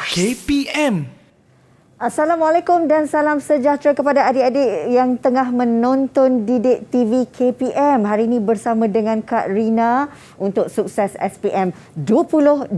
KPM. Assalamualaikum dan salam sejahtera kepada adik-adik yang tengah menonton Didik TV KPM. Hari ini bersama dengan Kak Rina untuk sukses SPM 2021.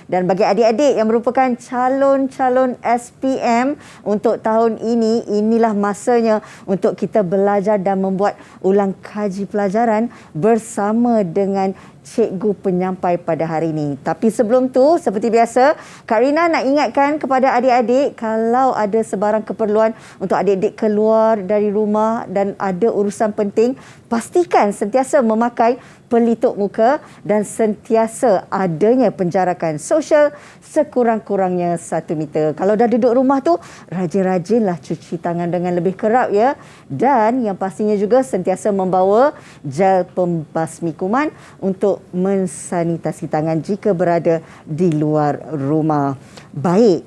Dan bagi adik-adik yang merupakan calon-calon SPM untuk tahun ini, inilah masanya untuk kita belajar dan membuat ulang kaji pelajaran bersama dengan cikgu penyampai pada hari ini. Tapi sebelum tu, seperti biasa, Kak Rina nak ingatkan kepada adik-adik kalau ada sebarang keperluan untuk adik-adik keluar dari rumah dan ada urusan penting, pastikan sentiasa memakai pelitup muka dan sentiasa adanya penjarakan sosial sekurang-kurangnya 1 meter. Kalau dah duduk rumah tu, rajin-rajinlah cuci tangan dengan lebih kerap ya. Dan yang pastinya juga sentiasa membawa gel pembasmi kuman untuk mensanitasi tangan jika berada di luar rumah. Baik,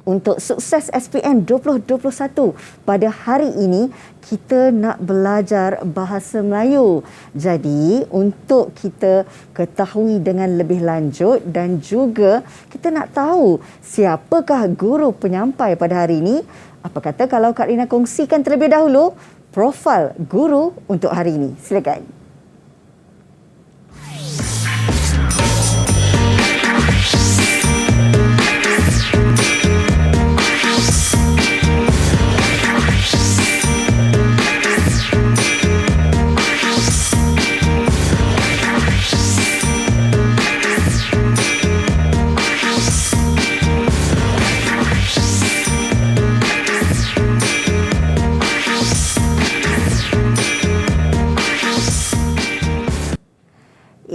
untuk sukses SPM 2021 pada hari ini, kita nak belajar bahasa Melayu. Jadi, untuk kita ketahui dengan lebih lanjut dan juga kita nak tahu siapakah guru penyampai pada hari ini, apa kata kalau Kak Rina kongsikan terlebih dahulu profil guru untuk hari ini. Silakan.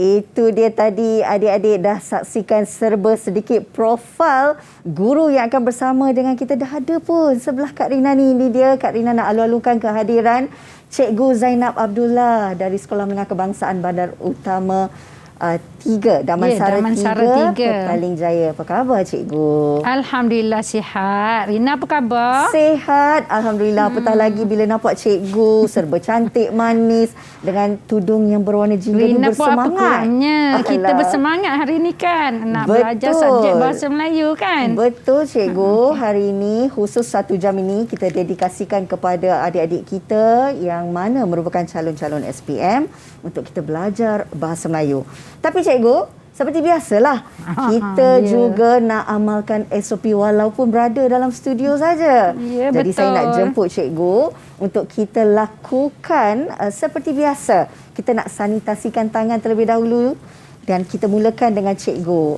Itu dia tadi, adik-adik dah saksikan serba sedikit profil guru yang akan bersama dengan kita. Dah ada pun sebelah Kak Rina ni. Ini dia, Kak Rina nak alu-alukan kehadiran Cikgu Zainab Abdullah dari Sekolah Menengah Kebangsaan Bandar Utama 3, Damansara 3, Petaling Jaya. Apa khabar Cikgu? Alhamdulillah sihat. Rina apa khabar? Sihat. Alhamdulillah. Apatah lagi bila nampak Cikgu serba cantik, manis dengan tudung yang berwarna jingga ni bersemangat. Rina apa kurangnya? Kita bersemangat hari ini kan. Nak belajar subjek bahasa Melayu kan? Betul Cikgu. Hari ini khusus 1 jam ini kita dedikasikan kepada adik-adik kita yang mana merupakan calon-calon SPM untuk kita belajar bahasa Melayu. Tapi Cikgu, seperti biasalah, kita juga nak amalkan SOP walaupun berada dalam studio saja. Jadi betul. Saya nak jemput Cikgu untuk kita lakukan seperti biasa. Kita nak sanitasikan tangan terlebih dahulu dan kita mulakan dengan Cikgu.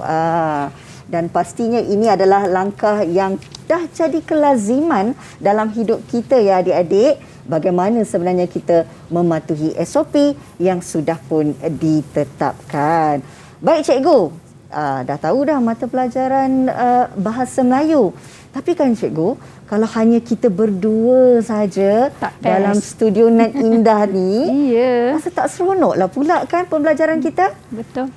Dan pastinya ini adalah langkah yang dah jadi kelaziman dalam hidup kita ya adik-adik. Bagaimana sebenarnya kita mematuhi SOP yang sudah pun ditetapkan. Baik Cikgu, dah tahu dah mata pelajaran bahasa Melayu. Tapi kan Cikgu, kalau hanya kita berdua saja dalam studio nan indah ni, rasa tak seronok lah pula kan pembelajaran kita? Betul.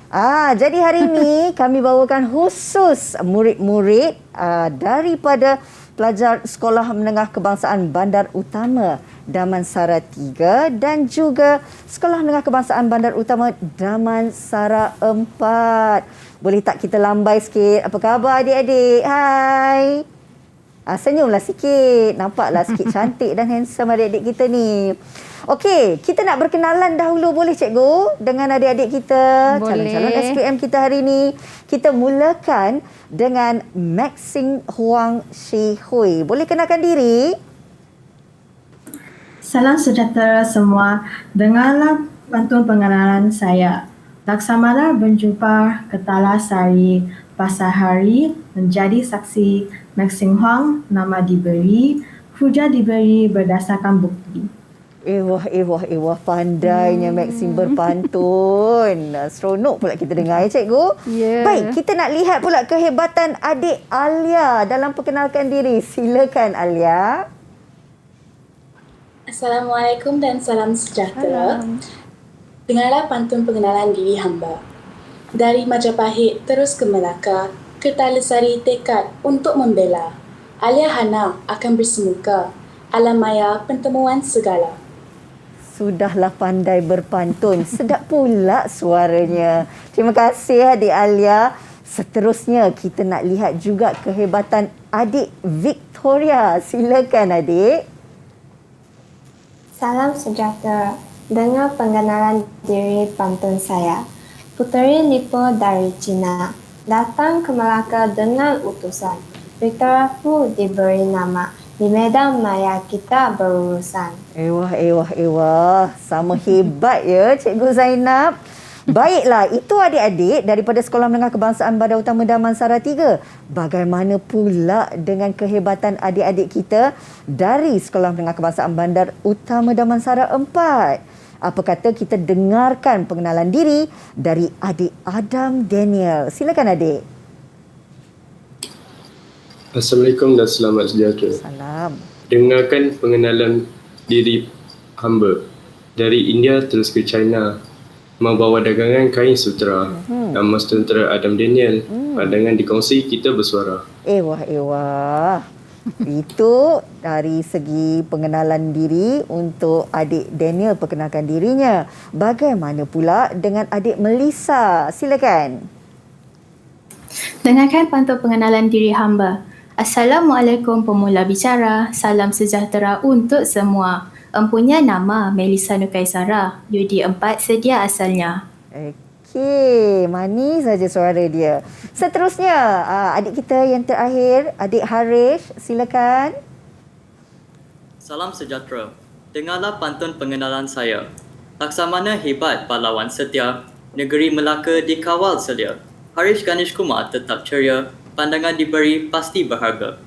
Jadi hari ini kami bawakan khusus murid-murid daripada pelajar Sekolah Menengah Kebangsaan Bandar Utama Damansara 3 dan juga Sekolah Menengah Kebangsaan Bandar Utama Damansara 4. Boleh tak kita lambai sikit? Apa khabar adik-adik? Hai. Senyumlah sikit. Nampaklah sikit cantik dan handsome adik-adik kita ni. Okey, kita nak berkenalan dahulu boleh Cikgu dengan adik-adik kita, calon-calon SPM kita hari ini. Kita mulakan dengan Maxine Huang Shi Hui. Boleh kenalkan diri? Salam sejahtera semua. Dengarlah pantun pengenalan saya. Laksamana berjumpa Ketala Sari, pasar hari menjadi saksi. Maxine Huang nama diberi, hujah diberi berdasarkan bukti. Pandainya Maxine berpantun. Seronok pula kita dengar ya Cikgu. Baik, kita nak lihat pula kehebatan adik Alia dalam perkenalkan diri. Silakan Alia. Assalamualaikum dan salam sejahtera. Dengarlah pantun pengenalan diri hamba. Dari Majapahit terus ke Melaka, Kerta Lesari tekad untuk membela. Alia Hana akan bersemuka, alam maya pentemuan segala. Sudahlah pandai berpantun. Sedap pula suaranya. Terima kasih adik Alia. Seterusnya, kita nak lihat juga kehebatan adik Victoria. Silakan adik. Salam sejahtera. Dengar pengenalan diri pantun saya. Puteri Lipo dari China. Datang ke Melaka dengan utusan. Victoria Fu diberi nama. Di medan maya kita berurusan. Ewah. Sama hebat ya Cikgu Zainab. Baiklah, itu adik-adik daripada Sekolah Menengah Kebangsaan Bandar Utama Damansara 3. Bagaimana pula dengan kehebatan adik-adik kita dari Sekolah Menengah Kebangsaan Bandar Utama Damansara 4? Apa kata kita dengarkan pengenalan diri dari adik Adam Daniel. Silakan adik. Assalamualaikum dan selamat sejahtera. Salam. Dengarkan pengenalan diri hamba. Dari India terus ke China. Membawa dagangan kain sutera. Nama tentera Adam Daniel. Pandangan dikongsi, kita bersuara. Ewah. Itu dari segi pengenalan diri untuk adik Daniel perkenalkan dirinya. Bagaimana pula dengan adik Melissa? Silakan. Dengarkan pantun pengenalan diri hamba. Assalamualaikum pemula bicara. Salam sejahtera untuk semua. Empunya nama Melissa Nukaisara. Yudi 4 sedia asalnya. Okey, manis saja suara dia. Seterusnya, adik kita yang terakhir, adik Harish, silakan. Salam sejahtera. Dengarlah pantun pengenalan saya. Laksamana hebat pahlawan setia. Negeri Melaka dikawal selia. Harish Ganesh Kumar tetap ceria. Pandangan diberi pasti berharga.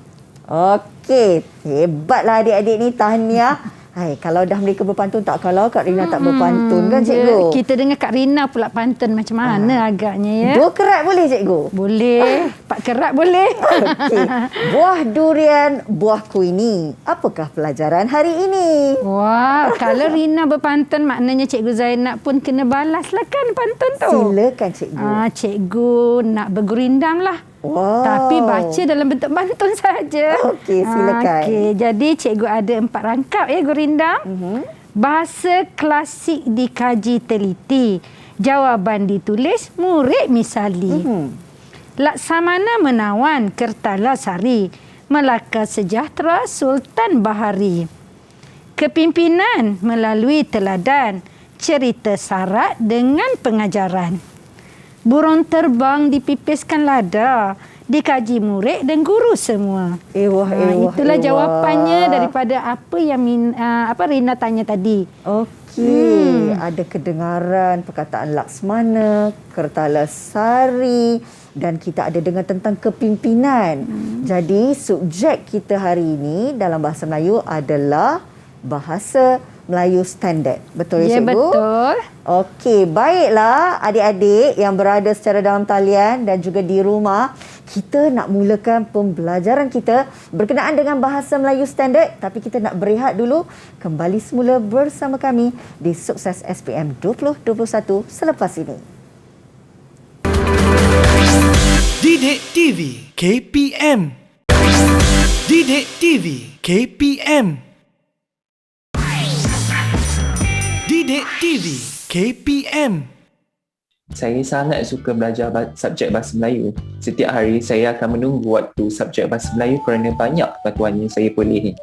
Okey, hebatlah adik-adik ni, tahniah. Hai, kalau dah mereka berpantun tak kalau Kak Rina tak berpantun kan cikgu? Kita dengar Kak Rina pula pantun macam mana agaknya ya. 2 kerat boleh cikgu? Boleh. 4 kerat boleh. Okey. Buah durian, buah kuini. Apakah pelajaran hari ini? Wah, kalau Rina berpantun maknanya Cikgu Zainab pun kena balaslah kan pantun tu. Silakan cikgu. Cikgu nak bergurindam lah. Wow. Tapi baca dalam bentuk pantun saja. Okey, silakan. Okey, jadi cikgu ada 4 rangkap ya gurindam. Bahasa klasik dikaji teliti. Jawapan ditulis murid misali. Laksamana menawan Kertala Sari. Melaka Sejahtera Sultan Bahari. Kepimpinan melalui teladan. Cerita syarat dengan pengajaran. Burung terbang dipipiskan lada, dikaji murid dan guru semua. Itulah jawapannya daripada apa yang Rina tanya tadi. Okey, ada kedengaran perkataan Laksmana, Kertala Sari dan kita ada dengar tentang kepimpinan. Jadi subjek kita hari ini dalam bahasa Melayu adalah bahasa Melayu standard. Betul ya, cikgu? Ya, betul. Okey, baiklah adik-adik yang berada secara dalam talian dan juga di rumah. Kita nak mulakan pembelajaran kita berkenaan dengan bahasa Melayu standard. Tapi kita nak berehat dulu. Kembali semula bersama kami di Sukses SPM 2021 selepas ini. Didik TV KPM. Didik TV KPM. Didik TV KPM. Saya sangat suka belajar subjek Bahasa Melayu. Setiap hari saya akan menunggu waktu subjek Bahasa Melayu kerana banyak kepatuhan yang saya perolehi.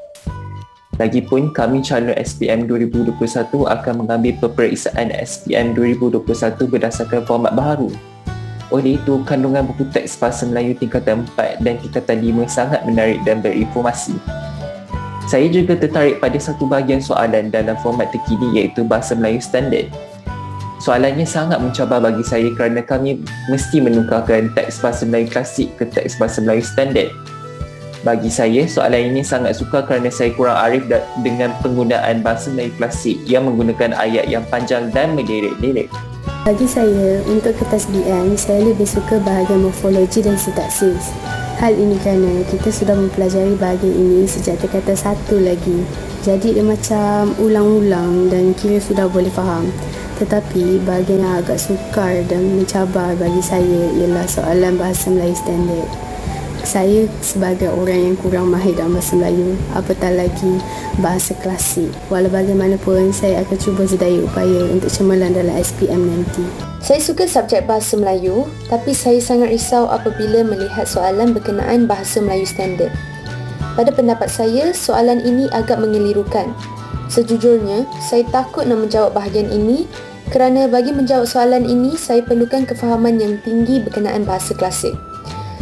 Lagipun kami calon SPM 2021 akan mengambil peperiksaan SPM 2021 berdasarkan format baharu. Oleh itu, kandungan buku teks Bahasa Melayu tingkatan 4 dan tingkatan 5 sangat menarik dan berinformasi. Saya juga tertarik pada satu bahagian soalan dalam format terkini iaitu Bahasa Melayu Standard. Soalannya sangat mencabar bagi saya kerana kami mesti menukarkan teks Bahasa Melayu Klasik ke teks Bahasa Melayu Standard. Bagi saya, soalan ini sangat sukar kerana saya kurang arif dengan penggunaan Bahasa Melayu Klasik yang menggunakan ayat yang panjang dan melirik-lirik. Bagi saya, untuk kertas BM, saya lebih suka bahagian morfologi dan sintaksis. Hal ini kerana kita sudah mempelajari bahagian ini sejak tingkatan 1 lagi. Jadi dia macam ulang-ulang dan kira sudah boleh faham. Tetapi bahagian yang agak sukar dan mencabar bagi saya ialah soalan Bahasa Melayu Standard. Saya sebagai orang yang kurang mahir dalam bahasa Melayu, apatah lagi bahasa klasik. Walau bagaimanapun, saya akan cuba sedaya upaya untuk cemerlang dalam SPM nanti. Saya suka subjek bahasa Melayu, tapi saya sangat risau apabila melihat soalan berkenaan bahasa Melayu standard. Pada pendapat saya, soalan ini agak mengelirukan. Sejujurnya, saya takut nak menjawab bahagian ini kerana bagi menjawab soalan ini, saya perlukan kefahaman yang tinggi berkenaan bahasa klasik.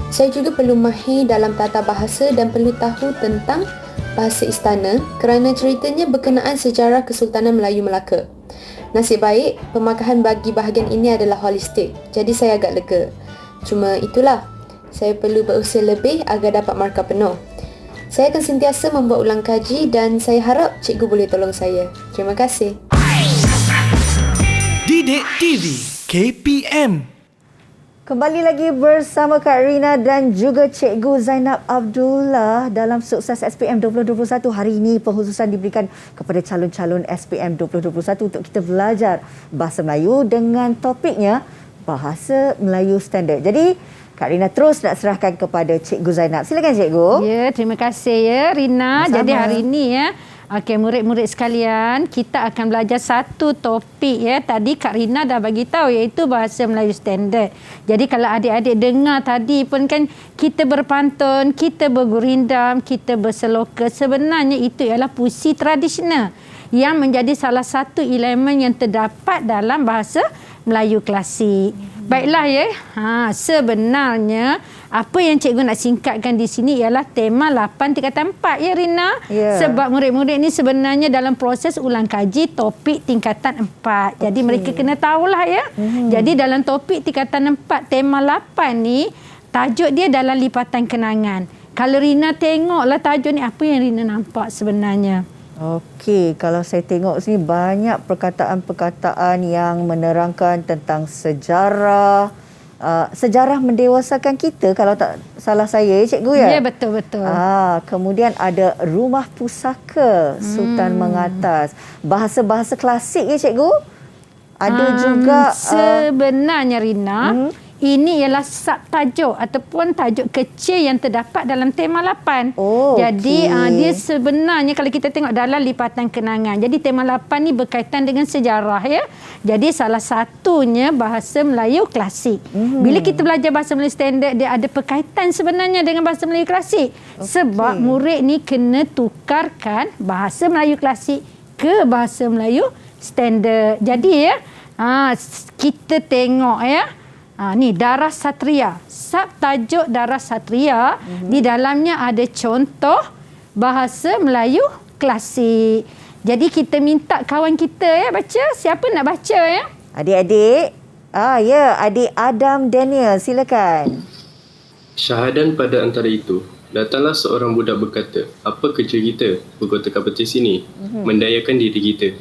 Saya juga perlu mahir dalam tata bahasa dan perlu tahu tentang bahasa istana kerana ceritanya berkenaan sejarah Kesultanan Melayu Melaka. Nasib baik, pemakahan bagi bahagian ini adalah holistik, jadi saya agak lega. Cuma itulah, saya perlu berusaha lebih agar dapat markah penuh. Saya akan sentiasa membuat ulang kaji dan saya harap cikgu boleh tolong saya. Terima kasih. Didik TV KPM. Kembali lagi bersama Kak Rina dan juga Cikgu Zainab Abdullah dalam Sukses SPM 2021. Hari ini pengkhususan diberikan kepada calon-calon SPM 2021 untuk kita belajar bahasa Melayu dengan topiknya Bahasa Melayu Standard. Jadi Kak Rina terus nak serahkan kepada Cikgu Zainab. Silakan Cikgu. Ya, terima kasih ya Rina. Sama. Jadi hari ini ya, okey, murid-murid sekalian, kita akan belajar satu topik ya. Tadi Kak Rina dah bagi tahu iaitu Bahasa Melayu Standard. Jadi kalau adik-adik dengar tadi pun kan kita berpantun, kita bergurindam, kita berseloka. Sebenarnya itu ialah puisi tradisional yang menjadi salah satu elemen yang terdapat dalam bahasa Melayu klasik. Baiklah ya. Sebenarnya apa yang cikgu nak singkatkan di sini ialah tema 8 tingkatan 4 ya Rina. Ya. Sebab murid-murid ni sebenarnya dalam proses ulang kaji topik tingkatan 4. Jadi mereka kena tahulah ya. Jadi dalam topik tingkatan 4 tema 8 ni tajuk dia dalam lipatan kenangan. Kalau Rina tengoklah tajuk ni, apa yang Rina nampak sebenarnya? Okey, kalau saya tengok sini banyak perkataan-perkataan yang menerangkan tentang sejarah, sejarah mendewasakan kita kalau tak salah saya, cikgu ya? Ya, betul-betul. Kemudian ada rumah pusaka Sultan Mengatas. Bahasa-bahasa klasik ya cikgu? Ada juga sebenarnya Rina, ini ialah subtajuk ataupun tajuk kecil yang terdapat dalam tema 8. Jadi dia sebenarnya kalau kita tengok dalam lipatan kenangan. Jadi tema 8 ni berkaitan dengan sejarah ya. Jadi salah satunya bahasa Melayu klasik. Bila kita belajar bahasa Melayu standard, dia ada perkaitan sebenarnya dengan bahasa Melayu klasik. Sebab murid ni kena tukarkan bahasa Melayu klasik ke bahasa Melayu standard. Jadi ya, kita tengok ya. Ni Darah Satria. Subtajuk Darah Satria, di dalamnya ada contoh bahasa Melayu klasik. Jadi kita minta kawan kita ya baca. Siapa nak baca ya? Adik-adik. Ya, adik Adam Daniel, silakan. Syahadan pada antara itu, datanglah seorang budak berkata, apa kerja kita? Bergotakkan peti sini, mendayakan diri kita.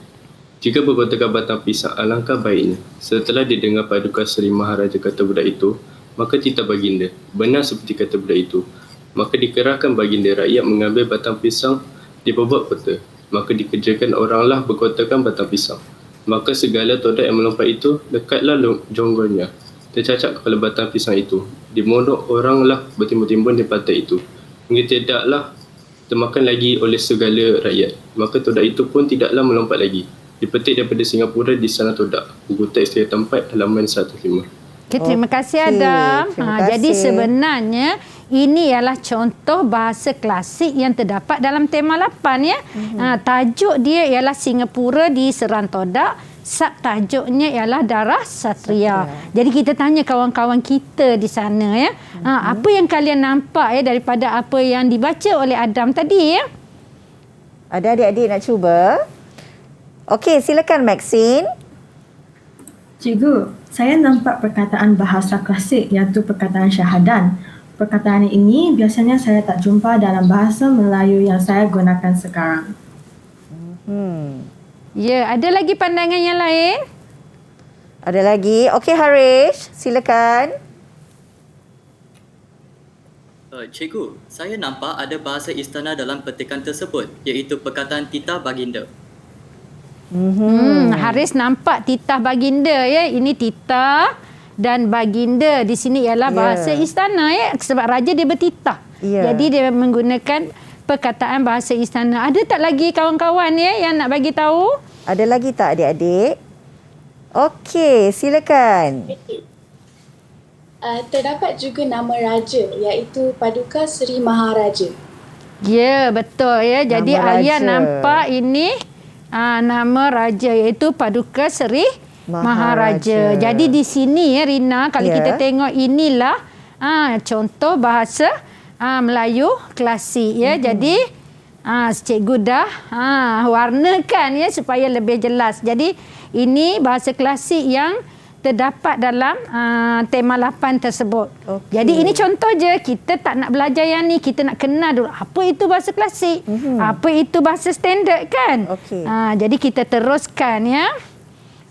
Jika bergotakkan batang pisang, alangkah baiknya. Setelah didengar paduka Seri Maharaja kata budak itu, maka titah baginda. Benar seperti kata budak itu. Maka dikerahkan baginda rakyat mengambil batang pisang di bobot kota. Maka dikerjakan oranglah bergotakkan batang pisang. Maka segala todak yang melompat itu, dekatlah jonggolnya. Tercacak kepala batang pisang itu. Dimondok oranglah bertimbun-timbun di pantai itu. Hingga tidaklah termakan lagi oleh segala rakyat. Maka todak itu pun tidaklah melompat lagi. Dipetik daripada Singapura di sana todak. Buku teks dia tempat halaman 105. Okay, terima kasih Adam. Jadi sebenarnya ini ialah contoh bahasa klasik yang terdapat dalam tema 8 ya. Tajuk dia ialah Singapura di Seran Todak. Subtajuknya ialah Darah Satria. Jadi kita tanya kawan-kawan kita di sana ya. Apa yang kalian nampak ya daripada apa yang dibaca oleh Adam tadi ya? Ada adik-adik nak cuba? Okey, silakan Maxine. Cikgu, saya nampak perkataan bahasa klasik iaitu perkataan syahadan. Perkataan ini biasanya saya tak jumpa dalam bahasa Melayu yang saya gunakan sekarang. Ya, ada lagi pandangan yang lain? Ada lagi. Okey Harish, silakan. Cikgu, saya nampak ada bahasa istana dalam petikan tersebut, iaitu perkataan titah baginda. Haris nampak titah baginda ya. Ini titah. dan baginda di sini ialah bahasa istana ya, sebab raja dia bertitah. Jadi dia menggunakan perkataan bahasa istana. Ada tak lagi kawan-kawan ya yang nak bagi tahu? Ada lagi tak adik-adik? Okey, silakan. Terdapat juga nama raja iaitu Paduka Seri Maharaja. Ya, betul ya. Jadi Nama Alia raja. nampak ini nama raja iaitu Paduka Seri Maharaja. Jadi di sini ya Rina, kalau kita tengok inilah contoh bahasa Melayu klasik ya. Jadi cikgu dah warnakan ya supaya lebih jelas. Jadi ini bahasa klasik yang terdapat dalam tema 8 tersebut. Jadi ini contoh je, kita tak nak belajar yang ni, kita nak kenal dulu apa itu bahasa klasik, apa itu bahasa standard kan. Jadi kita teruskan ya.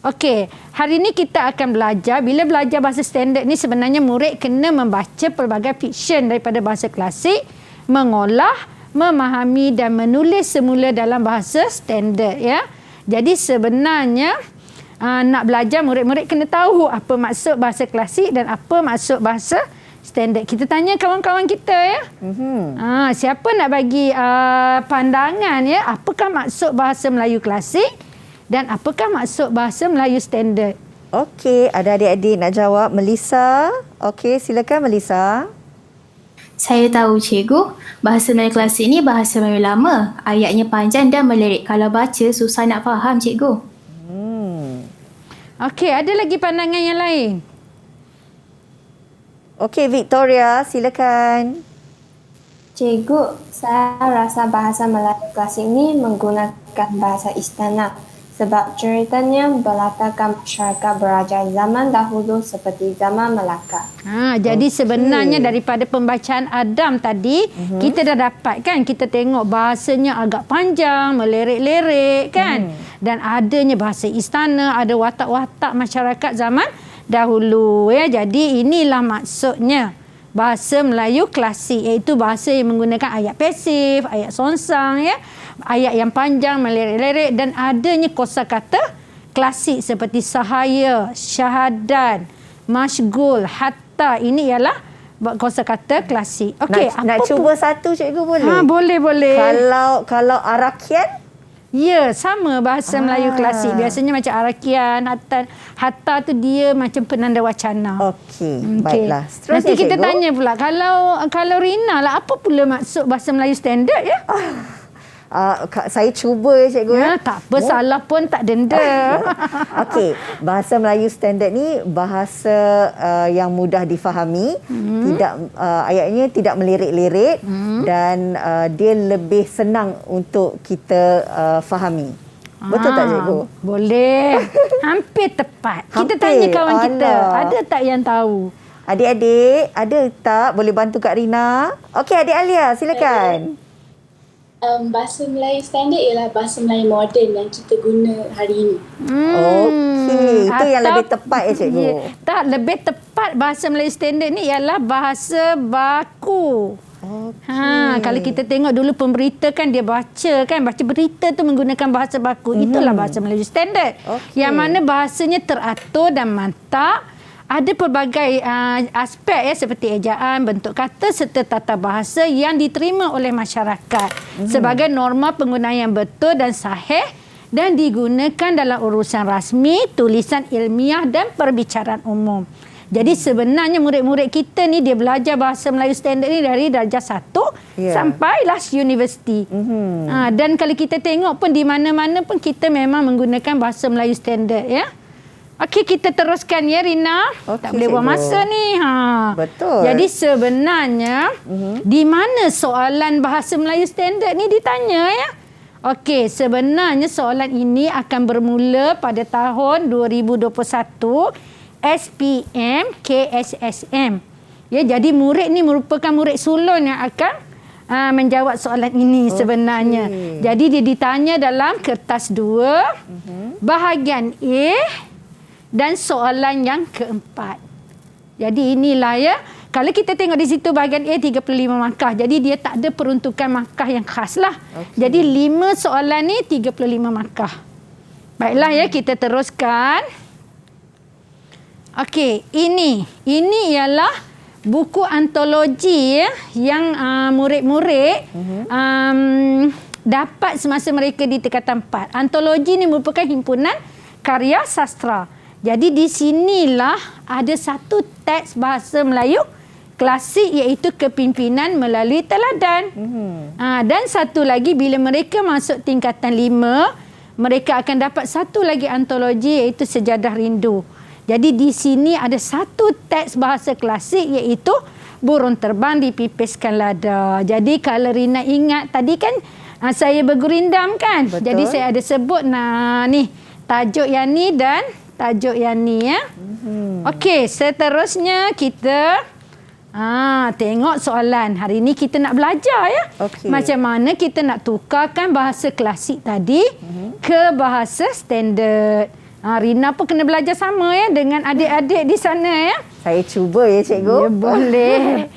Okey, hari ini kita akan belajar, bila belajar bahasa standard ni sebenarnya murid kena membaca pelbagai fiksyen daripada bahasa klasik, mengolah, memahami dan menulis semula dalam bahasa standard ya. Jadi sebenarnya nak belajar, murid-murid kena tahu apa maksud bahasa klasik dan apa maksud bahasa standard. Kita tanya kawan-kawan kita ya. Siapa nak bagi pandangan ya, apakah maksud bahasa Melayu klasik dan apakah maksud bahasa Melayu standard? Okey, ada adik-adik nak jawab. Melissa. Okey, silakan Melissa. Saya tahu cikgu, bahasa Melayu klasik ni bahasa Melayu lama. Ayatnya panjang dan melirik. Kalau baca susah nak faham cikgu. Okey, ada lagi pandangan yang lain? Okey, Victoria, silakan. Cikgu, saya rasa bahasa Melayu klasik ni menggunakan bahasa istana sebab ceritanya berlatarkan masyarakat beraja zaman dahulu seperti zaman Melaka. Jadi sebenarnya daripada pembacaan Adam tadi, kita dah dapat kan, kita tengok bahasanya agak panjang, melirik-lirik kan. Dan adanya bahasa istana, ada watak-watak masyarakat zaman dahulu ya. Jadi inilah maksudnya bahasa Melayu klasik, iaitu bahasa yang menggunakan ayat pasif, ayat sonsang ya, ayat yang panjang, melirik-lirik dan adanya kosakata klasik seperti sahaya, syahadan, masyghul, hatta. Ini ialah kosakata klasik. Okey, nak cuba satu cikgu boleh? Boleh. Kalau arakian? Ya, sama bahasa Melayu klasik. Biasanya macam arakian, hatta tu dia macam penanda wacana. Okey, baiklah. Nanti kita tanya pula, kalau Rina lah, apa pula maksud bahasa Melayu standard ya? Saya cuba cikgu ya. Tak apa, salah pun tak denda. Okey, bahasa Melayu standard ni bahasa yang mudah difahami, tidak ayatnya tidak melirik-lirik dan dia lebih senang untuk kita fahami. Betul tak cikgu? Boleh. Hampir tepat. Kita tanya kawan kita, ada tak yang tahu? Adik-adik, ada tak boleh bantu Kak Rina? Okey, adik Alia, silakan. Bahasa Melayu standard ialah bahasa Melayu moden yang kita guna hari ini. Okey, itu yang lebih tepat ya cikgu. Tak, lebih tepat bahasa Melayu standard ni ialah bahasa baku. Kalau kita tengok dulu pemberita kan dia baca berita tu menggunakan bahasa baku. Itulah bahasa Melayu standard. Yang mana bahasanya teratur dan mantap. Ada pelbagai aspek ya, seperti ejaan, bentuk kata serta tata bahasa yang diterima oleh masyarakat sebagai norma penggunaan yang betul dan sahih dan digunakan dalam urusan rasmi, tulisan ilmiah dan perbicaraan umum. Jadi sebenarnya murid-murid kita ni dia belajar bahasa Melayu standard ni dari darjah 1 sampai last university. Dan kalau kita tengok pun di mana-mana pun kita memang menggunakan bahasa Melayu standard ya. Okey, kita teruskan ya Rina. Tak boleh buang masa ni. Betul. Jadi sebenarnya di mana soalan bahasa Melayu standard ni ditanya ya? Okey, sebenarnya soalan ini akan bermula pada tahun 2021 SPM KSSM. Ya, jadi murid ni merupakan murid sulun yang akan menjawab soalan ini sebenarnya. Jadi dia ditanya dalam kertas 2 bahagian A dan soalan yang keempat. Jadi inilah ya. Kalau kita tengok di situ bahagian A 35 markah. Jadi dia tak ada peruntukan markah yang khas lah. Jadi 5 soalan ni 35 markah. Baiklah ya, kita teruskan. Okey, ini ialah buku antologi ya, yang murid-murid dapat semasa mereka di tingkatan 4. Antologi ni merupakan himpunan karya sastra. Jadi di sinilah ada satu teks bahasa Melayu klasik iaitu Kepimpinan Melalui Teladan. Dan satu lagi bila mereka masuk tingkatan 5, mereka akan dapat satu lagi antologi iaitu Sejadah Rindu. Jadi di sini ada satu teks bahasa klasik iaitu Burung Terbang Dipipiskan Lada. Jadi kalau Rina ingat tadi kan saya bergurindam kan. Betul. Jadi saya ada sebut ni tajuk yang ni dan tajuk yang ni ya. Okey, seterusnya kita tengok soalan. Hari ni kita nak belajar ya. Okey. Macam mana kita nak tukarkan bahasa klasik tadi ke bahasa standard. Rina pun kena belajar sama ya dengan adik-adik di sana ya. Saya cuba ya, cikgu. Ya, boleh.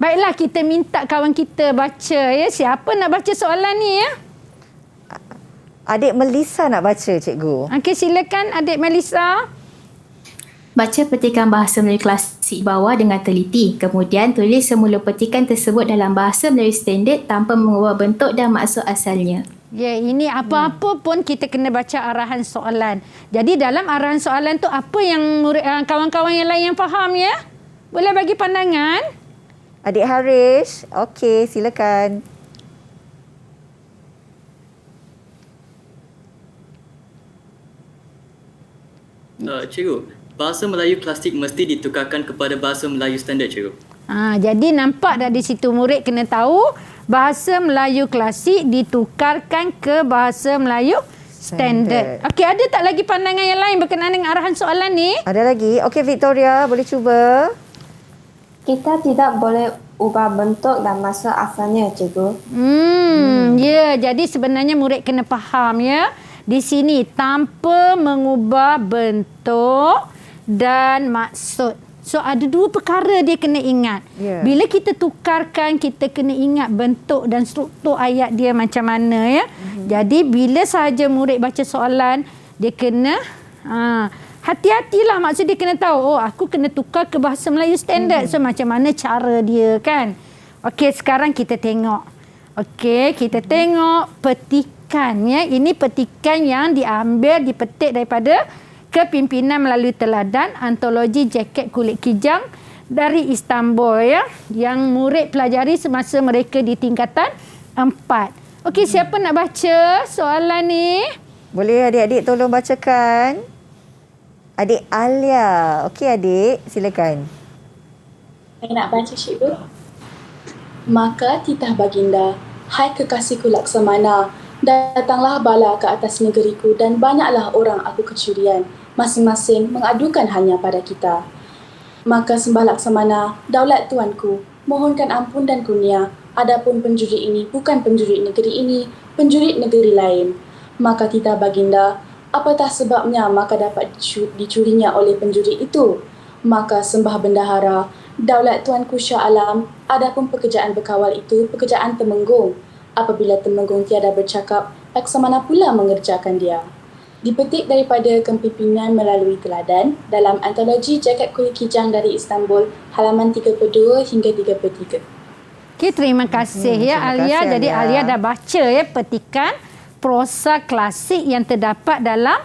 Baiklah, kita minta kawan kita baca ya. Siapa nak baca soalan ni ya? Adik Melissa nak baca, cikgu. Okey, silakan adik Melissa. Baca petikan bahasa Melayu klasik bawah dengan teliti. Kemudian tulis semula petikan tersebut dalam bahasa Melayu standard tanpa mengubah bentuk dan maksud asalnya. Ya, ini apa-apa pun kita kena baca arahan soalan. Jadi dalam arahan soalan tu apa yang kawan-kawan yang lain yang faham ya? Boleh bagi pandangan? Adik Harish, okey, silakan. Cikgu, bahasa Melayu klasik mesti ditukarkan kepada bahasa Melayu standard, cikgu. Jadi nampak dah di situ murid kena tahu bahasa Melayu klasik ditukarkan ke bahasa Melayu standard. Okey, ada tak lagi pandangan yang lain berkenaan dengan arahan soalan ni? Ada lagi. Okey, Victoria, boleh cuba? Kita tidak boleh ubah bentuk dan maksud asalnya, cikgu. Ya, jadi sebenarnya murid kena faham ya. Di sini tanpa mengubah bentuk dan maksud. So ada dua perkara dia kena ingat. Yeah. Bila kita tukarkan, kita kena ingat bentuk dan struktur ayat dia macam mana ya. Jadi bila sahaja murid baca soalan, dia kena hati-hatilah, maksud dia kena tahu, aku kena tukar ke bahasa Melayu standard. So macam mana cara dia kan. Okey, sekarang kita tengok. Okey, kita tengok petikan ya. Ini petikan yang diambil, dipetik daripada Kepimpinan Melalui Teladan, antologi Jaket Kulit Kijang dari Istanbul ya, yang murid pelajari semasa mereka di tingkatan 4. Okey, siapa nak baca soalan ni? Boleh adik-adik tolong bacakan. Adik Alia. Okey adik, silakan. Saya nak baca, cikgu. Maka titah baginda, hai kekasihku Laksamana, datanglah bala ke atas negeriku dan banyaklah orang aku kecurian, masing-masing mengadukan hanya pada kita. Maka sembah Laksamana, daulat tuanku, mohonkan ampun dan kurnia, adapun penjuri ini bukan penjuri negeri ini, penjuri negeri lain. Maka titah baginda, apatah sebabnya maka dapat dicurinya oleh penjuri itu? Maka sembah bendahara, daulat tuanku Shah Alam, adapun pekerjaan berkawal itu pekerjaan temenggung. Apabila temenggung tiada bercakap, Laksamana pula mengerjakan dia. Dipetik daripada Kepimpinan Melalui Teladan dalam antologi Jaket Kulit Kijang dari Istanbul, halaman 32 hingga 33. Okey, terima kasih ya Alia. Jadi Alia dah baca ya petikan prosa klasik yang terdapat dalam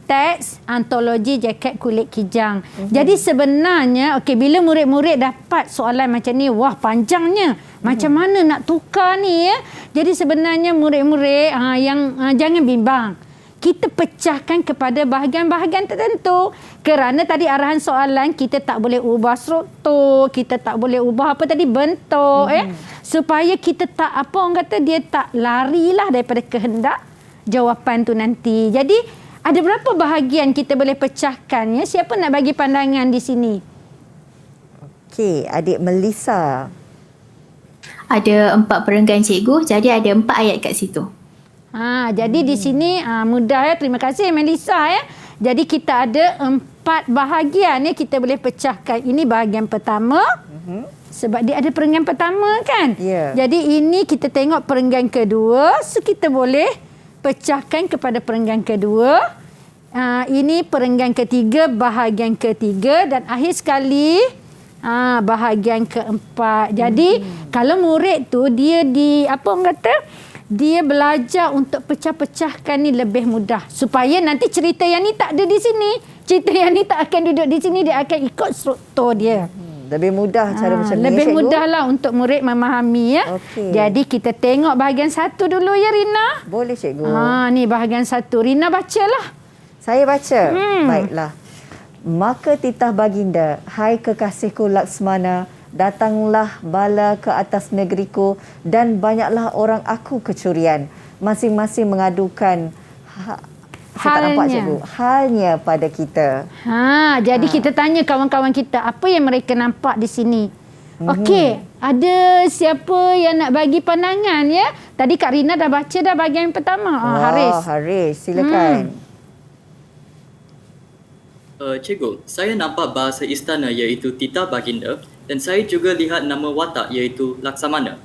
teks antologi Jaket Kulit Kijang. Jadi sebenarnya bila murid-murid dapat soalan macam ni, wah panjangnya. Macam mana nak tukar ni ya? Jadi sebenarnya murid-murid yang jangan bimbang. Kita pecahkan kepada bahagian-bahagian tertentu. Kerana tadi arahan soalan kita tak boleh ubah struktur, kita tak boleh ubah bentuk supaya kita tak dia tak larilah daripada kehendak jawapan tu nanti. Jadi ada berapa bahagian kita boleh pecahkan ya? Siapa nak bagi pandangan di sini? Okey, adik Melissa. Ada 4 perenggan, cikgu. Jadi ada 4 ayat kat situ. Jadi di sini mudah ya. Terima kasih Melissa ya. Jadi kita ada 4 bahagian ya kita boleh pecahkan. Ini bahagian pertama. Sebab dia ada perenggan pertama kan. Jadi ini kita tengok perenggan kedua. So kita boleh pecahkan kepada perenggan kedua. ini perenggan ketiga, bahagian ketiga dan akhir sekali bahagian keempat. Jadi kalau murid tu dia dia belajar untuk pecah-pecahkan ni lebih mudah supaya nanti cerita yang ni tak ada di sini. Cerita yang ni tak akan duduk di sini, dia akan ikut struktur dia. Lebih mudah cara macam ni. Lebih Cikgu? mudahlah untuk murid memahami ya. Okey. Jadi kita tengok bahagian 1 dulu ya Rina. Boleh cikgu. Ni bahagian 1. Rina bacalah. Saya baca. Baiklah. Maka titah baginda, hai kekasihku Laksmana, datanglah bala ke atas negeriku dan banyaklah orang aku kecurian. Masing-masing mengadukan saya tak nampak cikgu. Halnya pada kita. Jadi kita tanya kawan-kawan kita apa yang mereka nampak di sini. Okey, ada siapa yang nak bagi pandangan ya? Tadi Kak Rina dah baca dah bahagian pertama. Haris. Haris, silakan. Cikgu, saya nampak bahasa istana iaitu titah baginda dan saya juga lihat nama watak iaitu Laksamana.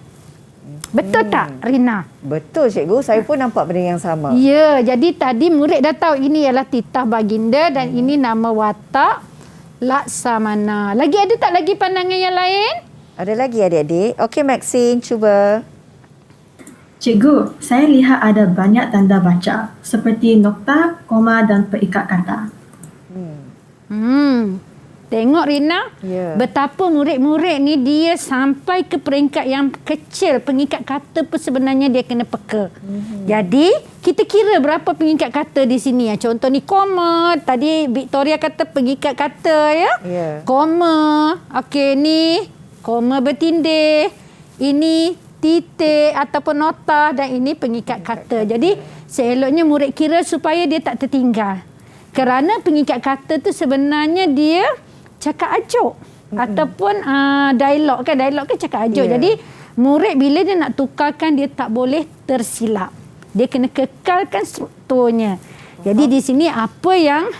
Betul tak Rina? Betul cikgu, saya pun nampak benda yang sama. Ya, jadi tadi murid dah tahu ini ialah titah baginda dan ini nama watak Laksamana. Lagi ada tak lagi pandangan yang lain? Ada lagi adik-adik? Okey Maxine, cuba. Cikgu, saya lihat ada banyak tanda baca seperti nokta, koma dan perikat kata. Tengok Rina, betapa murid-murid ni dia sampai ke peringkat yang kecil. Pengikat kata pun sebenarnya dia kena peka. Jadi, kita kira berapa pengikat kata di sini. Contoh ni koma. Tadi Victoria kata pengikat kata ya. Koma. Okey, ni koma bertindih. Ini titik ataupun nota dan ini pengikat kata. Jadi, seeloknya murid kira supaya dia tak tertinggal. Kerana pengikat kata tu sebenarnya dia cakap ajuk ataupun dialog kan. Dialog kan cakap ajuk. Jadi murid bila dia nak tukarkan dia tak boleh tersilap. Dia kena kekalkan strukturnya. Jadi di sini apa yang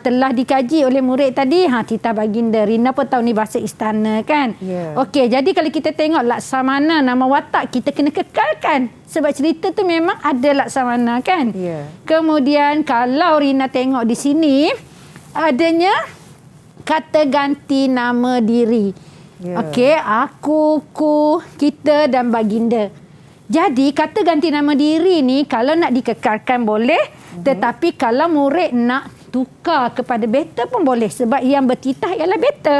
telah dikaji oleh murid tadi, titah baginda. Rina pun tahu ni bahasa istana kan. Okey, jadi kalau kita tengok Laksamana nama watak kita kena kekalkan. Sebab cerita tu memang ada Laksamana kan. Kemudian kalau Rina tengok di sini adanya kata ganti nama diri. Okey, aku, ku, kita dan baginda. Jadi kata ganti nama diri ni kalau nak dikekalkan boleh, tetapi kalau murid nak tukar kepada beta pun boleh sebab yang bertitah ialah beta.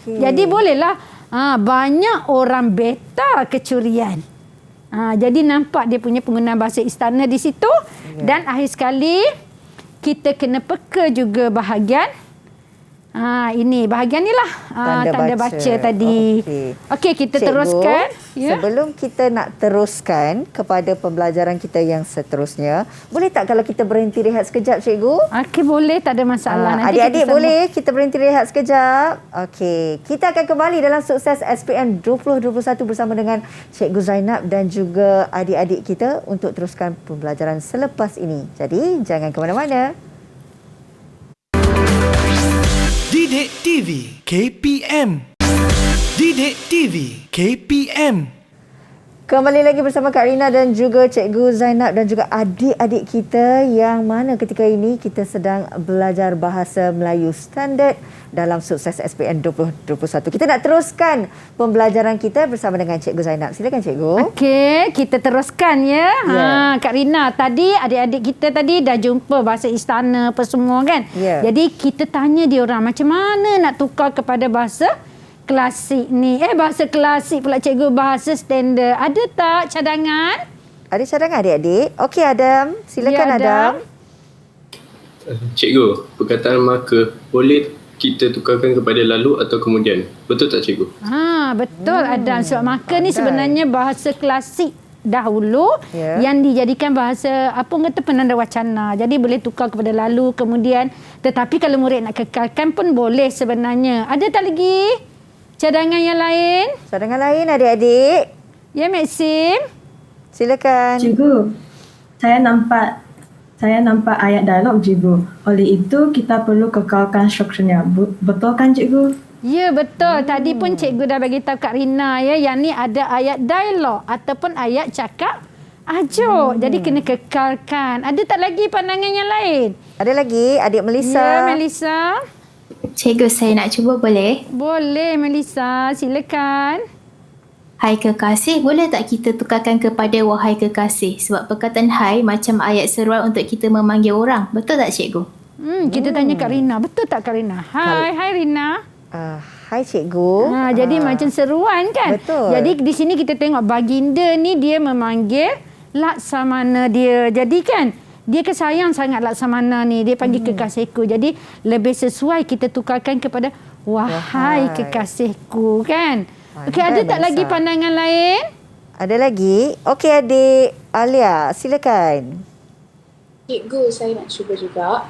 Jadi bolehlah banyak orang beta kecurian. Jadi nampak dia punya penggunaan bahasa istana di situ. Dan akhir sekali kita kena peka juga bahagian ini bahagian ni lah tanda baca tadi. Okey, kita Cikgu, teruskan. Sebelum kita nak teruskan kepada pembelajaran kita yang seterusnya, boleh tak kalau kita berhenti rehat sekejap cikgu? Okey, boleh, tak ada masalah. Nanti Adik-adik kita boleh kita berhenti rehat sekejap? Okey, kita akan kembali dalam Sukses SPM 2021 bersama dengan Cikgu Zainab dan juga adik-adik kita untuk teruskan pembelajaran selepas ini. Jadi, jangan ke mana-mana. Didik TV KPM. Didik TV KPM. Kembali lagi bersama Kak Rina dan juga Cikgu Zainab dan juga adik-adik kita yang mana ketika ini kita sedang belajar bahasa Melayu standard dalam Sukses SPM 2021. Kita nak teruskan pembelajaran kita bersama dengan Cikgu Zainab. Silakan Cikgu. Okey, kita teruskan ya. Kak Rina, tadi adik-adik kita tadi dah jumpa bahasa istana apa semua kan. Jadi kita tanya dia orang macam mana nak tukar kepada bahasa klasik ni. Bahasa klasik pula cikgu, bahasa standard. Ada tak cadangan? Ada cadangan adik-adik? Okey Adam, silakan Adam. Cikgu, perkataan maka boleh kita tukarkan kepada lalu atau kemudian. Betul tak cikgu? Betul Adam. Sebab maka ni sebenarnya bahasa klasik dahulu yang dijadikan bahasa penanda wacana. Jadi boleh tukar kepada lalu, kemudian. Tetapi kalau murid nak kekalkan pun boleh sebenarnya. Ada tak lagi cadangan yang lain? Cadangan lain adik-adik? Ya, Maxim. Silakan. Cikgu, saya nampak ayat dialog cikgu. Oleh itu kita perlu kekalkan strukturnya. Betul kan cikgu? Ya, betul. Tadi pun cikgu dah bagi tahu Kak Rina ya, yang ni ada ayat dialog ataupun ayat cakap Ajuk. Jadi kena kekalkan. Ada tak lagi pandangan yang lain? Ada lagi adik Melissa. Ya, Melissa. Cikgu, saya nak cuba boleh? Boleh, Melissa. Silakan. Hai kekasih, boleh tak kita tukarkan kepada wahai kekasih? Sebab perkataan hai macam ayat seruan untuk kita memanggil orang. Betul tak cikgu? Kita tanya Kak Rina. Betul tak Kak Rina? Hai Rina. Hai cikgu. Jadi macam seruan kan? Betul. Jadi di sini kita tengok baginda ni dia memanggil Laksamana dia. Jadi kan dia kesayang sangat Laksamana ni. Dia panggil kekasihku. Jadi lebih sesuai kita tukarkan kepada wahai kekasihku kan? Okey, ada tak lagi pandangan lain? Ada lagi. Okey adik Alia, silakan. Cikgu, saya nak cuba juga.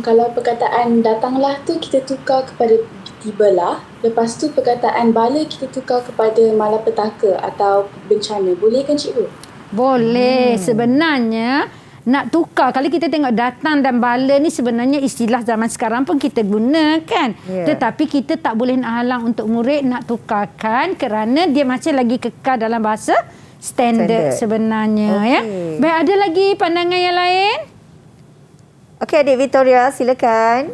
Kalau perkataan datanglah tu kita tukar kepada tibalah. Lepas tu perkataan bala kita tukar kepada malapetaka atau bencana. Boleh kan cikgu? Boleh. Sebenarnya nak tukar, kalau kita tengok datang dan bala ni sebenarnya istilah zaman sekarang pun kita gunakan. Tetapi kita tak boleh nak halang untuk murid nak tukarkan kerana dia masih lagi kekal dalam bahasa standard sebenarnya. Ya. Baik, ada lagi pandangan yang lain? Okey adik Victoria, silakan.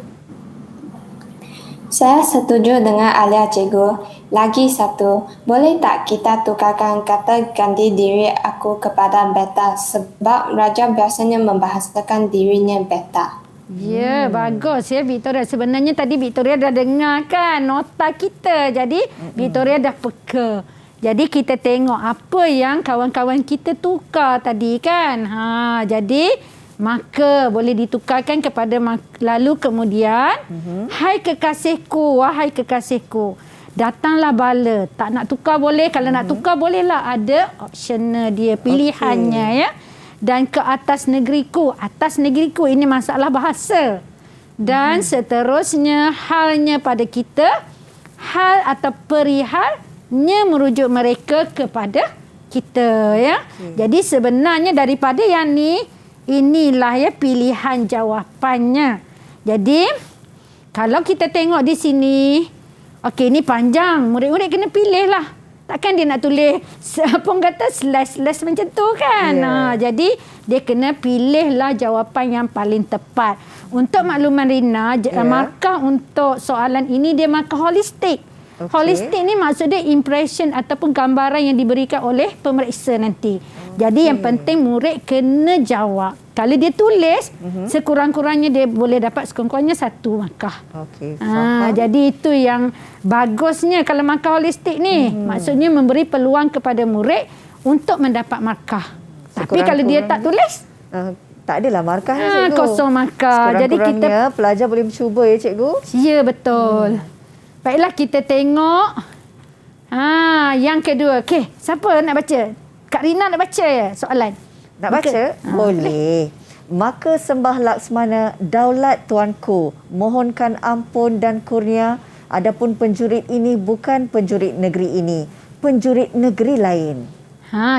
Saya setuju dengan Alia cikgu. Lagi satu, boleh tak kita tukarkan kata ganti diri aku kepada beta sebab raja biasanya membahasakan dirinya beta. Ya, bagus ya Victoria. Sebenarnya tadi Victoria dah dengar kan nota kita. Jadi Victoria dah peka. Jadi kita tengok apa yang kawan-kawan kita tukar tadi kan. Jadi maka boleh ditukarkan kepada lalu kemudian hai kekasihku, wahai kekasihku, datanglah bala. Tak nak tukar boleh, kalau nak tukar bolehlah, ada optional dia, pilihannya ya. Dan ke atas negeriku ini masalah bahasa. Dan seterusnya halnya pada kita, hal atau perihalnya merujuk mereka kepada kita ya. Jadi sebenarnya daripada yang ni, inilah ya pilihan jawapannya. Jadi kalau kita tengok di sini, okey ni panjang, murid-murid kena pilih lah. Takkan dia nak tulis apa orang kata slash macam tu kan. Jadi dia kena pilihlah jawapan yang paling tepat. Untuk makluman Rina, markah untuk soalan ini dia markah holistik. Holistik ni maksud dia impression ataupun gambaran yang diberikan oleh pemeriksa nanti. Jadi yang penting murid kena jawab. Kalau dia tulis, sekurang-kurangnya dia boleh dapat sekurang-kurangnya 1 markah. Jadi itu yang bagusnya kalau markah holistik ni. Maksudnya memberi peluang kepada murid untuk mendapat markah. Tapi kalau dia tak tulis, tak adalah markah cikgu. Kosong markah. Jadi kita pelajar boleh mencuba ya cikgu. Ya betul. Baiklah kita tengok. Yang kedua. Okey, siapa nak baca? Kak Rina nak baca ya soalan? Nak baca? Boleh. Maka sembah Laksmana, daulat tuanku, mohonkan ampun dan kurnia. Adapun penjurit ini bukan penjurit negeri ini, penjurit negeri lain.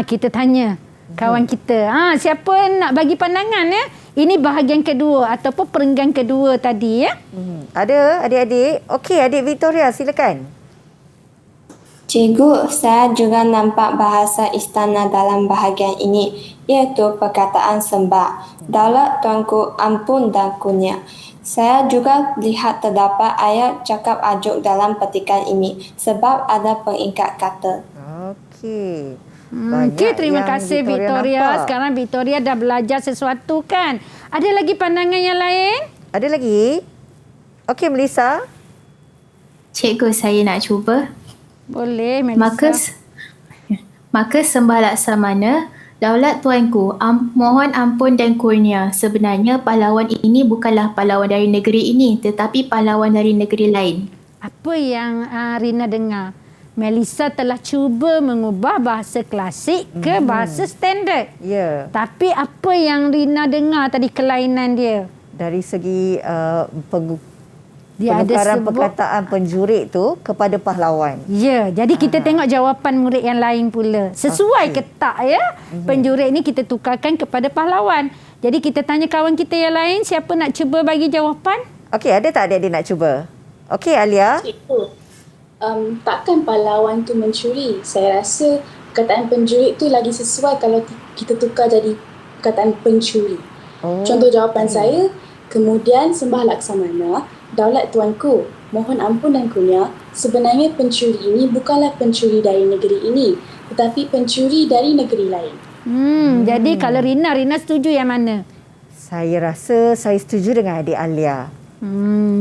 Kita tanya kawan kita. Siapa nak bagi pandangan ya? Ini bahagian kedua ataupun perenggan kedua tadi ya. Ada adik-adik? Okey, adik Victoria silakan. Cikgu, saya juga nampak bahasa istana dalam bahagian ini, iaitu perkataan sembah. Daulat tuanku, ampun dan kurnia. Saya juga lihat terdapat ayat cakap ajuk dalam petikan ini sebab ada pengikat kata. Okey. Okey, terima kasih Victoria. Sekarang Victoria dah belajar sesuatu kan. Ada lagi pandangan yang lain? Ada lagi? Okey, Melissa. Cikgu, saya nak cuba. Boleh, Melissa. Maka sembah Laksamana, daulat tuanku, mohon ampun dan kurnia. Sebenarnya pahlawan ini bukanlah pahlawan dari negeri ini, tetapi pahlawan dari negeri lain. Apa yang Rina dengar? Melissa telah cuba mengubah bahasa klasik ke bahasa standard. Ya. Tapi apa yang Rina dengar tadi kelainan dia? Dari segi dia penukaran ada perkataan penjurit tu kepada pahlawan. Ya, jadi kita tengok jawapan murid yang lain pula. Sesuai ke tak ya? Penjurit ni kita tukarkan kepada pahlawan. Jadi kita tanya kawan kita yang lain, siapa nak cuba bagi jawapan? Okey, ada tak adik-adik nak cuba? Okey, Alia. Cikgu, takkan pahlawan tu mencuri? Saya rasa perkataan penjuri tu lagi sesuai kalau kita tukar jadi perkataan pencuri. Contoh jawapan saya, kemudian sembah Laksamana, daulat tuanku, mohon ampun dan kurnia, sebenarnya pencuri ini bukanlah pencuri dari negeri ini, tetapi pencuri dari negeri lain. Jadi kalau Rina setuju yang mana? Saya rasa saya setuju dengan adik Alia.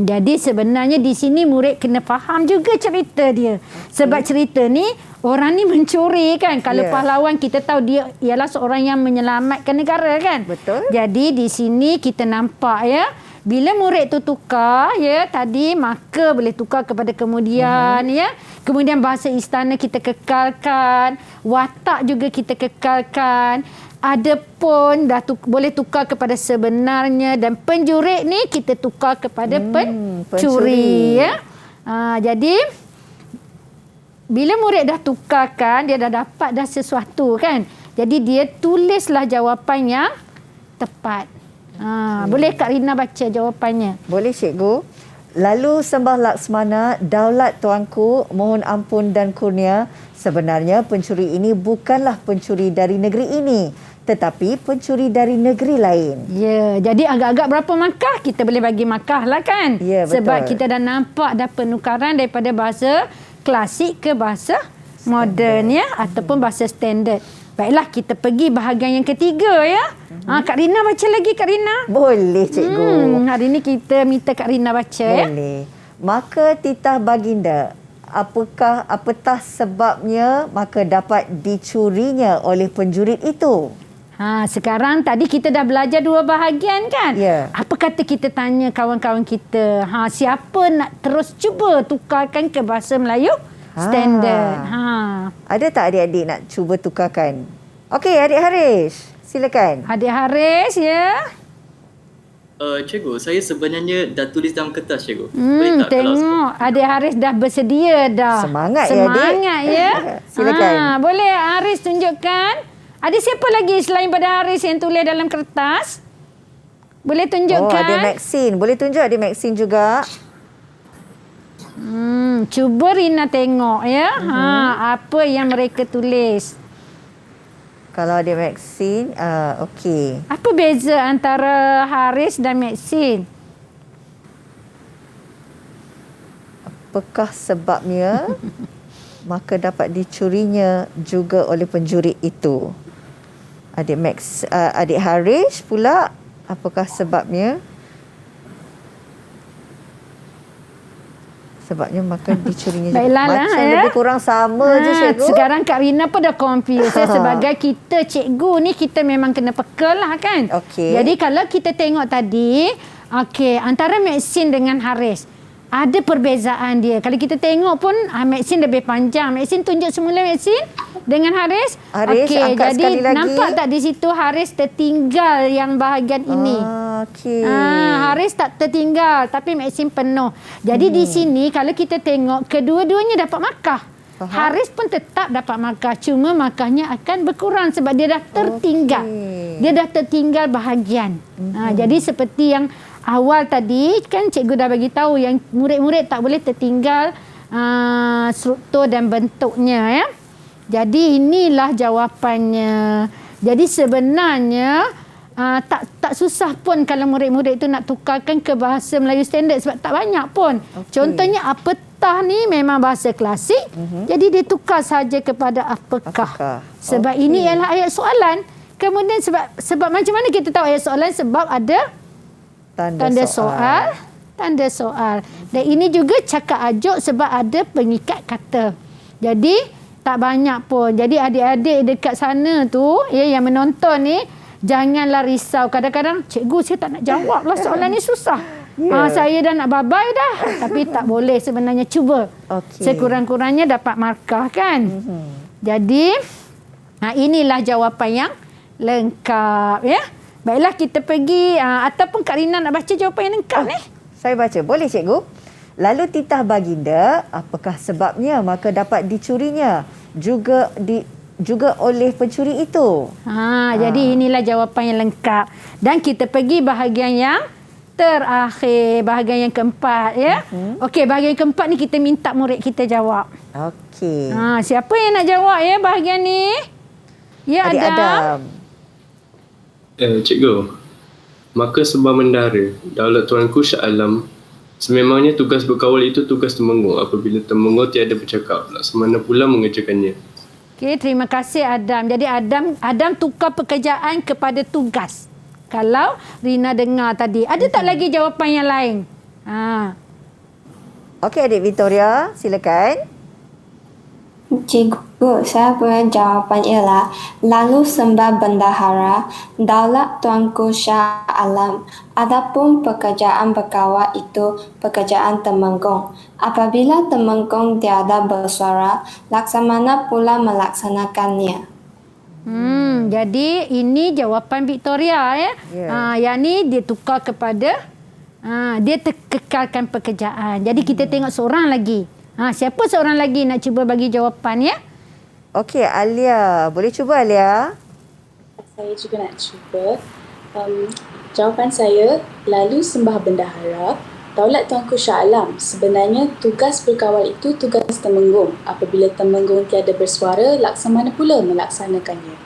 Jadi sebenarnya di sini murid kena faham juga cerita dia. Sebab cerita ni orang ni mencuri kan. Kalau pahlawan kita tahu dia ialah seorang yang menyelamatkan negara kan. Betul. Jadi di sini kita nampak ya, bila murid tu tukar ya tadi, maka boleh tukar kepada kemudian ya. Kemudian bahasa istana kita kekalkan, watak juga kita kekalkan. Ada pun dah boleh tukar kepada sebenarnya, dan penjurit ni kita tukar kepada pencuri ya. Jadi bila murid dah tukarkan, dia dah dapat dah sesuatu kan. Jadi dia tulislah jawapan yang tepat. Boleh Kak Rina baca jawapannya? Boleh cikgu. Lalu sembah Laksamana, daulat tuanku, mohon ampun dan kurnia, sebenarnya pencuri ini bukanlah pencuri dari negeri ini, tetapi pencuri dari negeri lain. Ya, jadi agak-agak berapa markah? Kita boleh bagi markah lah kan? Ya, betul. Sebab kita dah nampak dah penukaran daripada bahasa klasik ke bahasa moden ya, ataupun bahasa standard. Baiklah, kita pergi bahagian yang ketiga ya. Kak Rina baca lagi, Kak Rina. Boleh cikgu. Hari ni kita minta Kak Rina baca ya. Boleh. Maka titah baginda, apatah sebabnya maka dapat dicurinya oleh penjurit itu? Sekarang tadi kita dah belajar dua bahagian kan? Ya. Apa kata kita tanya kawan-kawan kita, siapa nak terus cuba tukarkan ke bahasa Melayu standard? Ada tak adik-adik nak cuba tukarkan? Okey, adik Haris, silakan. Adik Haris ya. Cikgu, saya sebenarnya dah tulis dalam kertas, cikgu. Boleh tak tengok adik Haris dah bersedia dah. Semangat ya adik. Semangat ya. Silakan. Boleh Haris tunjukkan. Ada siapa lagi selain pada Haris yang tulis dalam kertas? Boleh tunjukkan. Ada Maxine. Boleh tunjuk adik Maxine juga. Cuba Rina tengok ya. Apa yang mereka tulis. Kalau adik Maxine, okey. Apa beza antara Haris dan Maxine? Apakah sebabnya maka dapat dicurinya juga oleh penjurit itu? Adik Haris pula, apakah sebabnya? Sebabnya maka dicurinya juga. Macam lebih kurang sama je cikgu. Sekarang Kak Rina pun dah confused. Sebagai kita cikgu ni, kita memang kena peka lah kan. Jadi kalau kita tengok tadi, antara Maxine dengan Haris, ada perbezaan dia. Kalau kita tengok pun Maxine lebih panjang. Maxine tunjuk semula Maxine dengan Haris. Angkat jadi sekali lagi. nampak tak di situ Haris tertinggal yang bahagian ini. Haris tak tertinggal, tapi Maxine penuh. Jadi di sini kalau kita tengok, kedua-duanya dapat markah. Haris pun tetap dapat markah, cuma markahnya akan berkurang sebab dia dah tertinggal. Dia dah tertinggal bahagian. Jadi seperti yang awal tadi kan cikgu dah bagi tahu yang murid-murid tak boleh tertinggal struktur dan bentuknya ya. Jadi inilah jawapannya. Jadi sebenarnya tak susah pun kalau murid-murid itu nak tukarkan ke bahasa Melayu standard sebab tak banyak pun. Contohnya apatah ni memang bahasa klasik. Jadi ditukar saja kepada apakah. Sebab ini ialah ayat soalan. Kemudian sebab macam mana kita tahu ayat soalan? Sebab ada tanda soal. Dan ini juga cakap ajuk sebab ada pengikat kata. Jadi tak banyak pun. Jadi adik-adik dekat sana tu yang menonton ni, janganlah risau. Kadang-kadang cikgu saya tak nak jawab lah soalan ni susah. Saya dah nak babai dah. Tapi tak boleh sebenarnya, cuba. Sekurang-kurangnya dapat markah kan. Jadi inilah jawapan yang lengkap ya. Baiklah, kita pergi ataupun Kak Rina nak baca jawapan yang lengkap ni. Saya baca. Boleh cikgu? Lalu titah baginda, apakah sebabnya maka dapat dicurinya juga oleh pencuri itu? Jadi inilah jawapan yang lengkap. Dan kita pergi bahagian yang terakhir, bahagian yang keempat ya. Okey, bahagian yang keempat ni kita minta murid kita jawab. Okey. Siapa yang nak jawab ya bahagian ni? Ya, Adik Adam. Cikgu, maka sebuah bendahara Daulat Tuanku Shah Alam, sememangnya tugas berkawal itu tugas Temenggung. Apabila Temenggung tiada bercakap, laksamana pula mengerjakannya. Okey, terima kasih Adam. Jadi Adam tukar pekerjaan kepada tugas. Kalau Rina dengar tadi, ada tak lagi jawapan yang lain? Okey, adik Victoria, silakan. Cikgu, saya punya jawapan ialah lalu sembah bendahara Daulat Tuanku Shah Alam. Adapun pekerjaan berkawal itu pekerjaan Temenggung. Apabila Temenggung tiada bersuara, laksamana pula melaksanakannya. Jadi ini jawapan Victoria ya. Yang ni dia tukar kepada dia kekalkan pekerjaan. Jadi kita tengok seorang lagi. Siapa seorang lagi nak cuba bagi jawapan ya? Okey, Alia. Boleh cuba Alia? Saya juga nak cuba. Jawapan saya, lalu sembah bendahara Daulat Tuanku Shah Alam. Sebenarnya tugas berkawal itu tugas Temenggung. Apabila Temenggung tiada bersuara, laksamana pula melaksanakannya.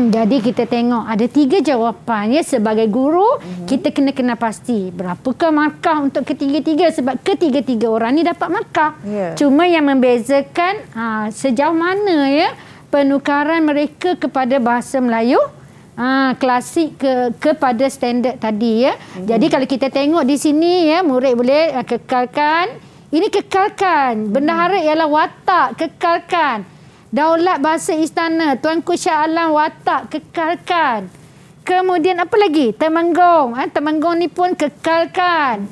Jadi kita tengok ada 3 jawapan ya. Sebagai guru kita kena pasti berapakah markah untuk ketiga-tiga, sebab ketiga-tiga orang ni dapat markah. Cuma yang membezakan sejauh mana ya penukaran mereka kepada bahasa Melayu klasik kepada standard tadi ya. Jadi kalau kita tengok di sini ya, murid boleh kekalkan. Ini kekalkan. Bendahara ialah watak, kekalkan. Daulat bahasa istana Tuanku Shah Alam, watak, kekalkan. Kemudian apa lagi? Temenggung. Temenggung ni pun kekalkan.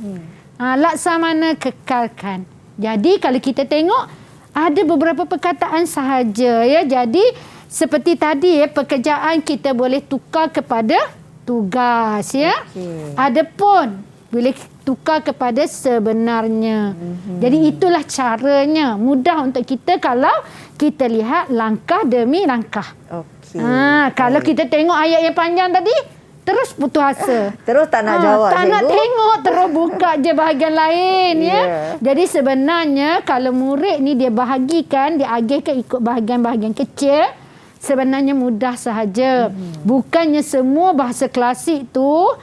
Laksamana kekalkan. Jadi kalau kita tengok ada beberapa perkataan sahaja ya. Jadi seperti tadi ya, pekerjaan kita boleh tukar kepada tugas ya. Adapun boleh tukar kepada sebenarnya. Jadi itulah caranya. Mudah untuk kita kalau kita lihat langkah demi langkah. Kalau kita tengok ayat yang panjang tadi, terus putus asa. Terus tak nak jawab. Tak nak tengok, terus buka je bahagian lain ya. Jadi sebenarnya kalau murid ni dia bahagikan, dia agihkan ikut bahagian-bahagian kecil, sebenarnya mudah sahaja. Bukannya semua bahasa klasik tu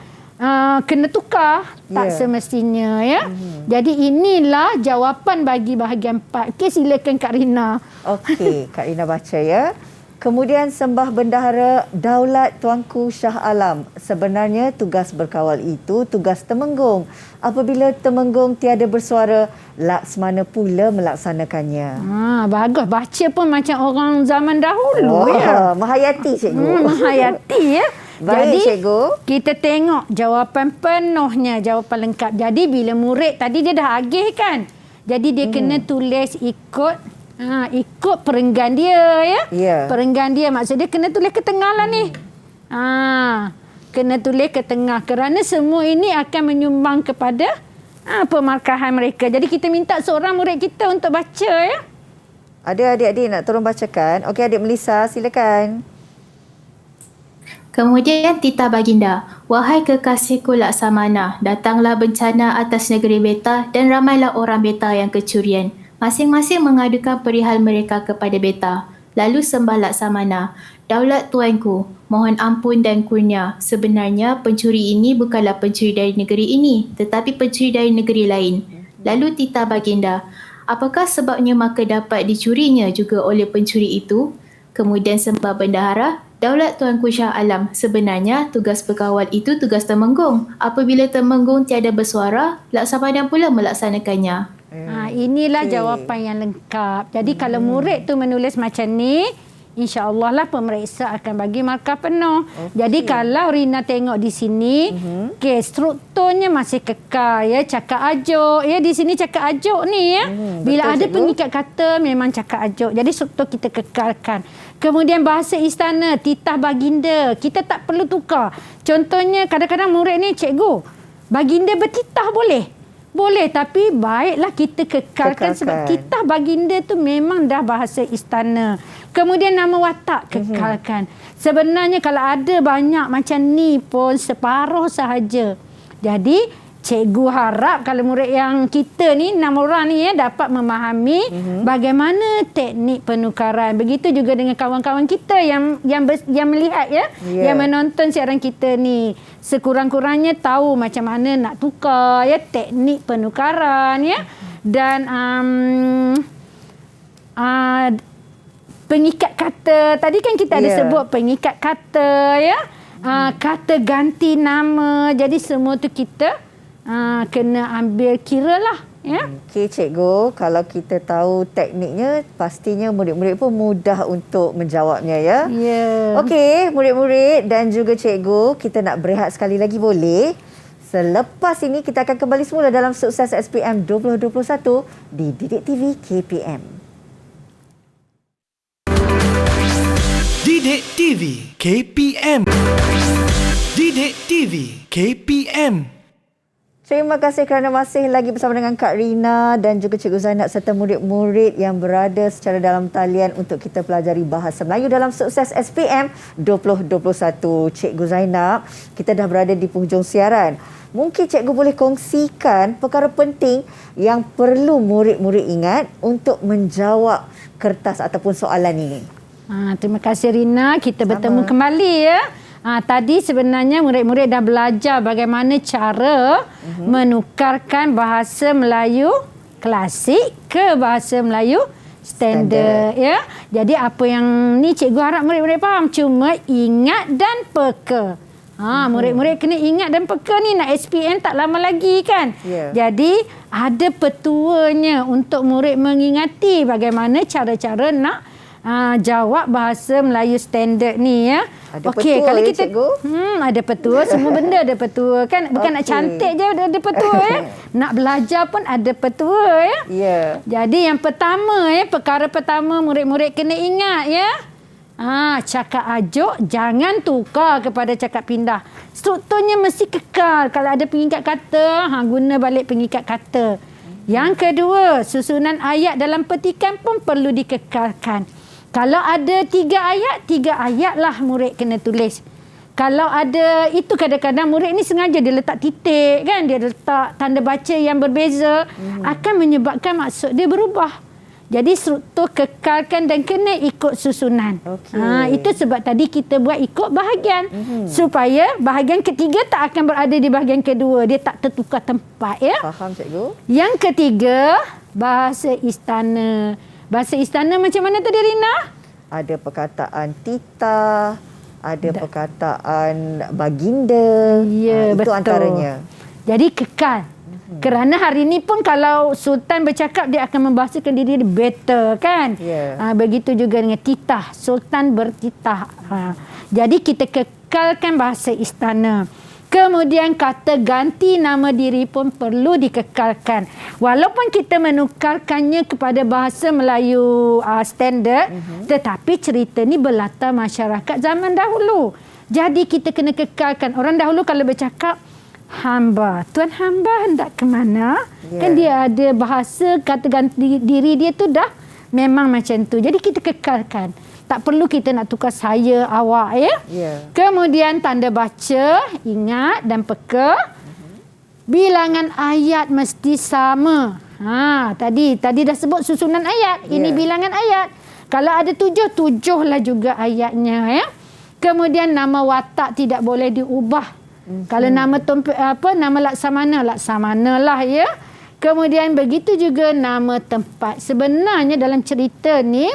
kena tukar, tak semestinya ya. Jadi inilah jawapan bagi bahagian 4. Okey, silakan Kak Rina. Okey, Kak Rina baca ya. Kemudian sembah bendahara Daulat Tuanku Shah Alam. Sebenarnya tugas berkawal itu tugas Temenggung. Apabila Temenggung tiada bersuara, laksamana pula melaksanakannya. Bagus. Baca pun macam orang zaman dahulu ya. Menghayati cikgu. Menghayati ya. Baik, jadi cikgu. Kita tengok jawapan penuhnya, jawapan lengkap. Jadi bila murid tadi dia dah agih kan. Jadi dia kena tulis ikut perenggan dia ya. Perenggan dia maksud dia kena tulis ke tengah lah ni. Kena tulis ke tengah kerana semua ini akan menyumbang kepada pemarkahan mereka. Jadi kita minta seorang murid kita untuk baca ya. Ada adik-adik nak tolong bacakan? Okey, adik Melissa silakan. Kemudian titah baginda, wahai kekasihku Laksamana, datanglah bencana atas negeri Beta dan ramailah orang Beta yang kecurian. Masing-masing mengadukan perihal mereka kepada Beta. Lalu sembah Laksamana, Daulat Tuanku, mohon ampun dan kurnia. Sebenarnya pencuri ini bukanlah pencuri dari negeri ini, tetapi pencuri dari negeri lain. Lalu titah baginda, apakah sebabnya maka dapat dicurinya juga oleh pencuri itu? Kemudian sembah bendahara, Daulat Tuanku Shah Alam, sebenarnya tugas berkawal itu tugas Temenggung. Apabila Temenggung tiada bersuara, laksamana pula melaksanakannya. Inilah jawapan yang lengkap. Jadi kalau murid tu menulis macam ni, insya-Allah lah pemeriksa akan bagi markah penuh. Jadi kalau Rina tengok di sini, strukturnya masih kekal ya, cakap ajuk ya, di sini cakap ajuk ni ya. Bila ada pengikat kata memang cakap ajuk. Jadi struktur kita kekalkan. Kemudian bahasa istana, titah baginda, kita tak perlu tukar. Contohnya kadang-kadang murid ni, cikgu, baginda bertitah boleh? Boleh, tapi baiklah kita kekalkan sebab titah baginda tu memang dah bahasa istana. Kemudian nama watak kekalkan. Sebenarnya kalau ada banyak macam ni pun separuh sahaja. Jadi cikgu harap kalau murid yang kita ni 6 orang ni dapat memahami bagaimana teknik penukaran. Begitu juga dengan kawan-kawan kita yang melihat yang menonton siaran kita ni. Sekurang-kurangnya tahu macam mana nak tukar teknik penukaran dan pengikat kata. Tadi kan kita ada sebut pengikat kata kata ganti nama. Jadi semua tu kita kena ambil kira lah. Okey cikgu, kalau kita tahu tekniknya, pastinya murid-murid pun mudah untuk menjawabnya ya. Okey, murid-murid dan juga cikgu, kita nak berehat sekali lagi boleh? Selepas ini kita akan kembali semula dalam Sukses SPM 2021 di Didik TV KPM. Didik TV KPM. Didik TV KPM. Terima kasih kerana masih lagi bersama dengan Kak Rina dan juga Cikgu Zainab serta murid-murid yang berada secara dalam talian untuk kita pelajari Bahasa Melayu dalam Sukses SPM 2021. Cikgu Zainab, kita dah berada di penghujung siaran. Mungkin cikgu boleh kongsikan perkara penting yang perlu murid-murid ingat untuk menjawab kertas ataupun soalan ini. Terima kasih Rina, kita bertemu kembali ya. Tadi sebenarnya murid-murid dah belajar bagaimana cara menukarkan bahasa Melayu klasik ke bahasa Melayu standard ya. Jadi apa yang ni cikgu harap murid-murid faham, cuma ingat dan peka. Murid-murid kena ingat dan peka ni, nak SPM tak lama lagi kan. Jadi ada petuanya untuk murid mengingati bagaimana cara-cara nak jawab bahasa Melayu standard ni ya. Okey, kalau kita ada petua, semua benda ada petua kan. Bukan nak cantik je ada petua ya. Nak belajar pun ada petua ya. Jadi yang pertama perkara pertama murid-murid kena ingat ya. Cakap ajuk jangan tukar kepada cakap pindah. Strukturnya mesti kekal. Kalau ada pengikat kata, guna balik pengikat kata. Yang kedua, susunan ayat dalam petikan pun perlu dikekalkan. Kalau ada 3 ayat lah murid kena tulis. Kalau ada, itu kadang-kadang murid ni sengaja dia letak titik kan, dia letak tanda baca yang berbeza, akan menyebabkan maksud dia berubah. Jadi struktur kekalkan dan kena ikut susunan. Itu sebab tadi kita buat ikut bahagian. Supaya bahagian ketiga tak akan berada di bahagian kedua. Dia tak tertukar tempat ya. Faham cikgu. Yang ketiga, bahasa istana. Bahasa istana macam mana tadi Rina? Ada perkataan tita, ada perkataan baginda. Ya, itu betul. Antaranya. Jadi kekal. Kerana hari ini pun kalau Sultan bercakap, dia akan membahasakan diri dia better kan. Begitu juga dengan titah. Sultan bertitah. Jadi kita kekalkan bahasa istana. Kemudian kata ganti nama diri pun perlu dikekalkan. Walaupun kita menukarkannya kepada bahasa Melayu standard, tetapi cerita ni berlatar masyarakat zaman dahulu. Jadi kita kena kekalkan. Orang dahulu kalau bercakap, hamba, tuan hamba hendak ke mana? Kan dia ada bahasa kata ganti diri dia tu dah memang macam tu. Jadi kita kekalkan. Tak perlu kita nak tukar saya, awak ya. Kemudian tanda baca, ingat dan peka. Bilangan ayat mesti sama. Tadi dah sebut susunan ayat. Ini bilangan ayat. Kalau ada 7 lah juga ayatnya ya. Kemudian nama watak tidak boleh diubah. Kalau nama nama laksamana lah ya. Kemudian begitu juga nama tempat. Sebenarnya dalam cerita ni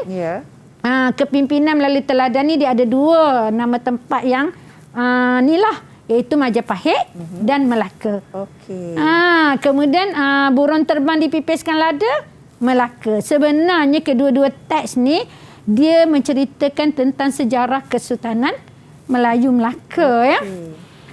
kepimpinan melalui teladan ni dia ada 2 nama tempat yang iaitu Majapahit dan Melaka. Kemudian burung terbang dipipiskan lada, Melaka. Sebenarnya kedua-dua teks ni dia menceritakan tentang sejarah Kesultanan Melayu Melaka ya.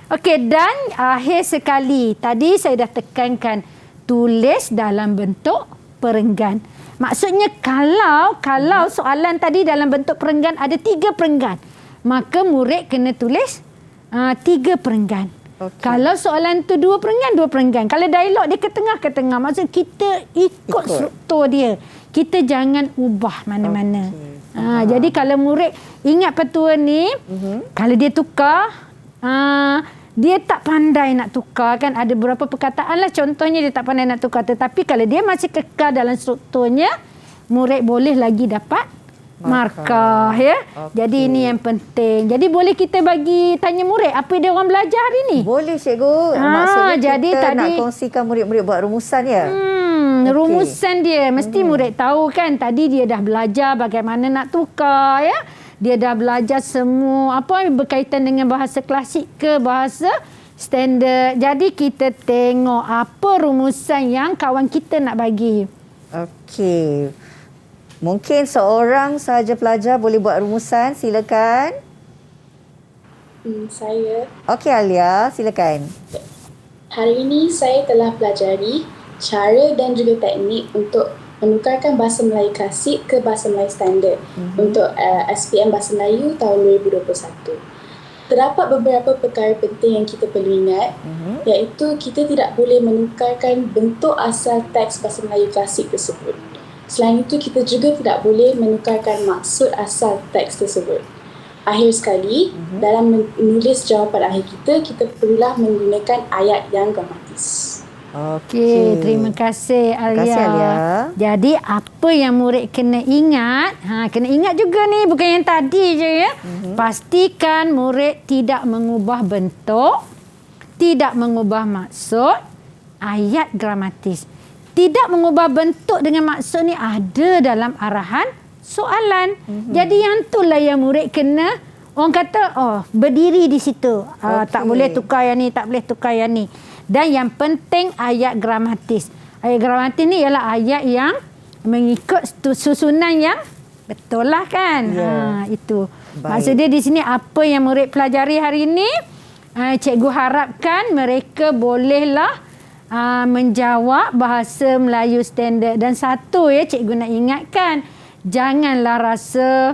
Okey, dan akhir sekali tadi saya dah tekankan, tulis dalam bentuk perenggan. Maksudnya kalau soalan tadi dalam bentuk perenggan ada 3 perenggan, maka murid kena tulis 3 perenggan. Kalau soalan tu 2 perenggan. Kalau dialog dia ke tengah. Maksud kita ikut struktur dia. Kita jangan ubah mana-mana. Jadi kalau murid ingat petua ni, kalau dia tukar dia tak pandai nak tukar kan. Ada beberapa perkataan lah contohnya dia tak pandai nak tukar. Tetapi kalau dia masih kekal dalam strukturnya, murid boleh lagi dapat markah ya. Jadi ini yang penting. Jadi boleh kita bagi tanya murid apa dia orang belajar hari ni? Boleh cikgu. Maksudnya jadi kita tadi nak kongsikan murid-murid buat rumusan ya. Rumusan dia mesti murid tahu kan. Tadi dia dah belajar bagaimana nak tukar ya. Dia dah belajar semua apa berkaitan dengan bahasa klasik ke bahasa standard. Jadi kita tengok apa rumusan yang kawan kita nak bagi. Okey. Mungkin seorang sahaja pelajar boleh buat rumusan. Silakan. Saya. Okey Alia, silakan. Hari ini saya telah pelajari cara dan juga teknik untuk menukarkan bahasa Melayu klasik ke bahasa Melayu standard untuk SPM Bahasa Melayu tahun 2021. Terdapat beberapa perkara penting yang kita perlu ingat, iaitu kita tidak boleh menukarkan bentuk asal teks bahasa Melayu klasik tersebut. Selain itu, kita juga tidak boleh menukarkan maksud asal teks tersebut. Akhir sekali, dalam menulis jawapan akhir kita perlulah menggunakan ayat yang gramatis. Okey, terima kasih Alia. Terima kasih Alia. Jadi apa yang murid kena ingat, kena ingat juga ni, bukan yang tadi je ya. Pastikan murid tidak mengubah bentuk, tidak mengubah maksud, ayat gramatis. Tidak mengubah bentuk dengan maksud ni ada dalam arahan soalan. Jadi yang itulah yang murid kena, orang kata berdiri di situ. Tak boleh tukar yang ni, tak boleh tukar yang ni. Dan yang penting ayat gramatis. Ayat gramatis ni ialah ayat yang mengikut susunan yang betul lah kan. Itu. Maksudnya di sini apa yang murid pelajari hari ini, cikgu harapkan mereka bolehlah menjawab bahasa Melayu standard. Dan satu ya cikgu nak ingatkan, janganlah rasa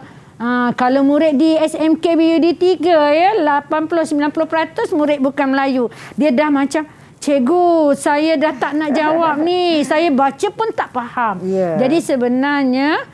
kalau murid di SMK BUD 3 ya 80-90% murid bukan Melayu. Dia dah macam, cikgu saya dah tak nak jawab ni, saya baca pun tak faham. Jadi sebenarnya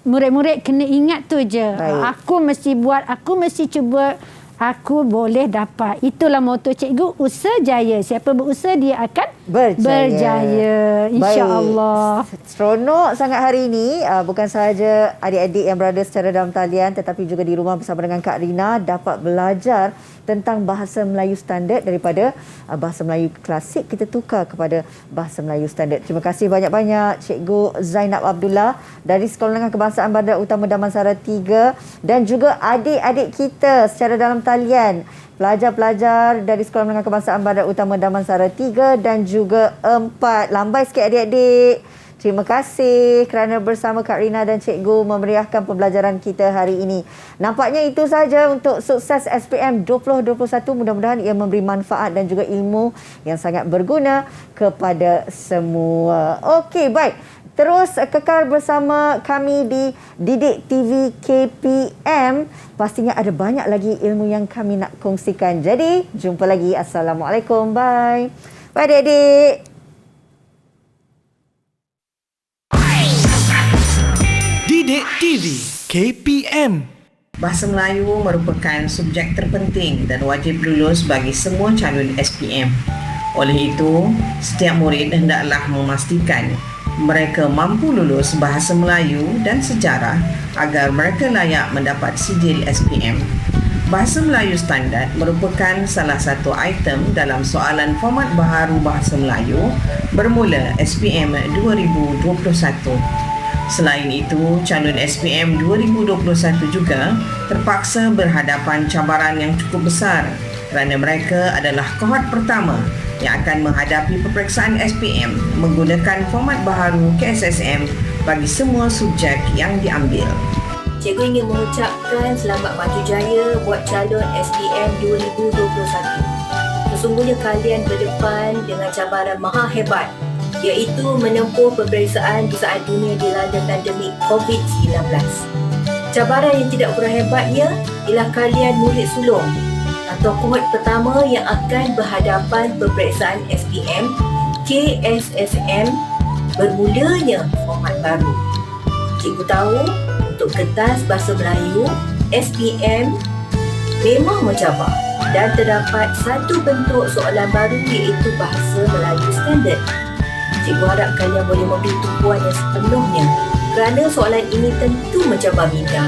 murid-murid kena ingat tu je. Aku mesti buat, aku mesti cuba, aku boleh dapat. Itulah moto cikgu, usaha jaya. Siapa berusaha dia akan berjaya. InsyaAllah. Seronok sangat hari ini. Bukan sahaja adik-adik yang berada secara dalam talian, tetapi juga di rumah bersama dengan Kak Rina dapat belajar tentang bahasa Melayu standard. Daripada bahasa Melayu klasik kita tukar kepada bahasa Melayu standard. Terima kasih banyak-banyak Cikgu Zainab Abdullah dari Sekolah Menengah Kebangsaan Bandar Utama Damansara 3 dan juga adik-adik kita secara dalam talian, pelajar-pelajar dari Sekolah Menengah Kebangsaan Bandar Utama Damansara 3 dan juga 4. Lambai sikit adik-adik. Terima kasih kerana bersama Kak Rina dan Cikgu memeriahkan pembelajaran kita hari ini. Nampaknya itu sahaja untuk sukses SPM 2021. Mudah-mudahan ia memberi manfaat dan juga ilmu yang sangat berguna kepada semua. Okey, baik. Terus kekal bersama kami di Didik TV KPM. Pastinya ada banyak lagi ilmu yang kami nak kongsikan. Jadi, jumpa lagi. Assalamualaikum. Bye. Bye adik-adik. Didik TV KPM. Bahasa Melayu merupakan subjek terpenting dan wajib lulus bagi semua calon SPM. Oleh itu, setiap murid hendaklah memastikan mereka mampu lulus bahasa Melayu dan sejarah agar mereka layak mendapat sijil SPM. Bahasa Melayu standard merupakan salah satu item dalam soalan format baharu bahasa Melayu bermula SPM 2021. Selain itu, calon SPM 2021 juga terpaksa berhadapan cabaran yang cukup besar kerana mereka adalah kohort pertama yang akan menghadapi peperiksaan SPM menggunakan format baharu KSSM bagi semua subjek yang diambil. Cikgu ingin mengucapkan selamat maju jaya buat calon SPM 2021. Sesungguhnya kalian berdepan dengan cabaran maha hebat, iaitu menempuh peperiksaan di saat dunia dilanda pandemik COVID-19. Cabaran yang tidak kurang hebatnya ialah kalian murid sulung atau kohort pertama yang akan berhadapan peperiksaan SPM KSSM bermulanya format baru. Cikgu tahu untuk kertas bahasa Melayu SPM memang mencabar. dan terdapat satu bentuk soalan baru iaitu bahasa Melayu standard. Cikgu harap kalian boleh memberi tumpuan yang sepenuhnya kerana soalan ini tentu mencabar minda.